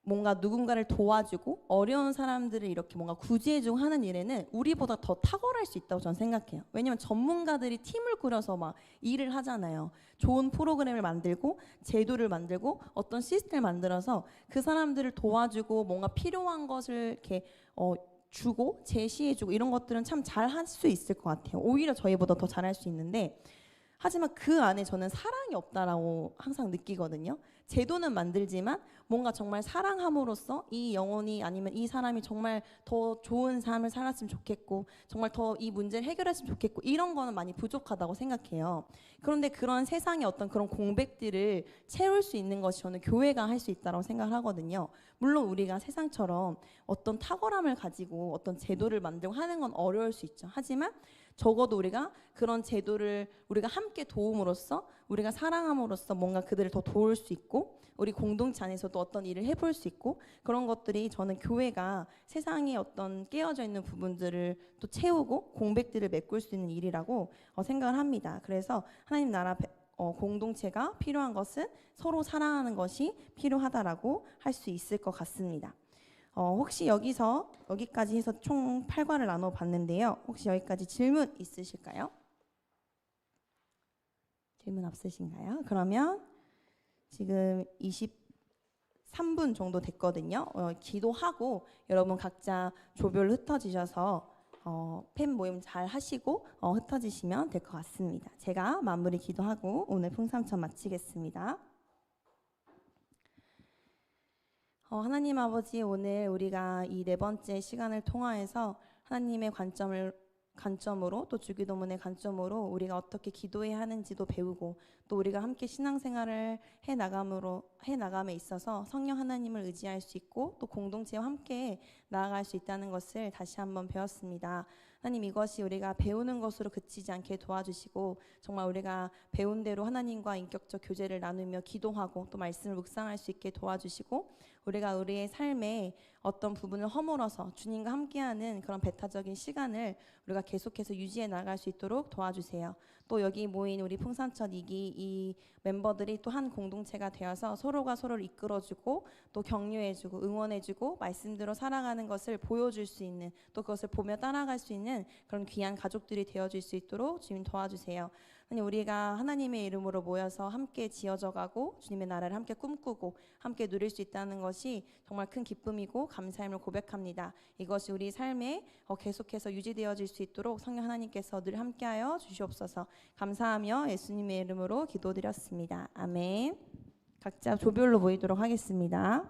뭔가 누군가를 도와주고 어려운 사람들을 이렇게 뭔가 구제해주고 하는 일에는 우리보다 더 탁월할 수 있다고 저는 생각해요. 왜냐면 전문가들이 팀을 꾸려서 막 일을 하잖아요. 좋은 프로그램을 만들고 제도를 만들고 어떤 시스템을 만들어서 그 사람들을 도와주고 뭔가 필요한 것을 이렇게 주고 제시해주고 이런 것들은 참 잘 할 수 있을 것 같아요. 오히려 저희보다 더 잘할 수 있는데 하지만 그 안에 저는 사랑이 없다라고 항상 느끼거든요. 제도는 만들지만 뭔가 정말 사랑함으로써 이 영혼이 아니면 이 사람이 정말 더 좋은 삶을 살았으면 좋겠고 정말 더 이 문제를 해결했으면 좋겠고 이런 거는 많이 부족하다고 생각해요. 그런데 그런 세상의 어떤 그런 공백들을 채울 수 있는 것이 저는 교회가 할 수 있다고 생각을 하거든요. 물론 우리가 세상처럼 어떤 탁월함을 가지고 어떤 제도를 만들고 하는 건 어려울 수 있죠. 하지만 적어도 우리가 그런 제도를 우리가 함께 도움으로써 우리가 사랑함으로써 뭔가 그들을 더 도울 수 있고 우리 공동체 안에서도 어떤 일을 해볼 수 있고 그런 것들이 저는 교회가 세상에 어떤 깨어져 있는 부분들을 또 채우고 공백들을 메꿀 수 있는 일이라고 생각을 합니다. 그래서 하나님 나라 공동체가 필요한 것은 서로 사랑하는 것이 필요하다라고 할 수 있을 것 같습니다. 혹시 여기까지 해서 총 8과를 나눠봤는데요. 혹시 여기까지 질문 있으실까요? 질문 없으신가요? 그러면 지금 23분 정도 됐거든요. 기도하고 여러분 각자 조별로 흩어지셔서 팬 모임 잘 하시고 흩어지시면 될 것 같습니다. 제가 마무리 기도하고 오늘 풍삼천 마치겠습니다. 하나님 아버지, 오늘 우리가 이 네 번째 시간을 통하여서 하나님의 관점으로 또 주기도문의 관점으로 우리가 어떻게 기도해야 하는지도 배우고, 또 우리가 함께 신앙생활을 해 나감에 있어서 성령 하나님을 의지할 수 있고 또 공동체와 함께 나아갈 수 있다는 것을 다시 한번 배웠습니다. 하나님, 이것이 우리가 배우는 것으로 그치지 않게 도와주시고, 정말 우리가 배운 대로 하나님과 인격적 교제를 나누며 기도하고 또 말씀을 묵상할 수 있게 도와주시고, 우리가 우리의 삶에 어떤 부분을 허물어서 주님과 함께하는 그런 배타적인 시간을 우리가 계속해서 유지해 나갈 수 있도록 도와주세요. 또 여기 모인 우리 풍산천 이 멤버들이 또 한 공동체가 되어서 서로가 서로를 이끌어주고 또 격려해주고 응원해주고 말씀대로 살아가는 것을 보여줄 수 있는, 또 그것을 보며 따라갈 수 있는 그런 귀한 가족들이 되어줄 수 있도록 주님 도와주세요. 아니, 우리가 하나님의 이름으로 모여서 함께 지어져 가고 주님의 나라를 함께 꿈꾸고 함께 누릴 수 있다는 것이 정말 큰 기쁨이고 감사함을 고백합니다. 이것이 우리 삶에 계속해서 유지되어질 수 있도록 성령 하나님께서 늘 함께하여 주시옵소서. 감사하며 예수님의 이름으로 기도드렸습니다. 아멘. 각자 조별로 모이도록 하겠습니다.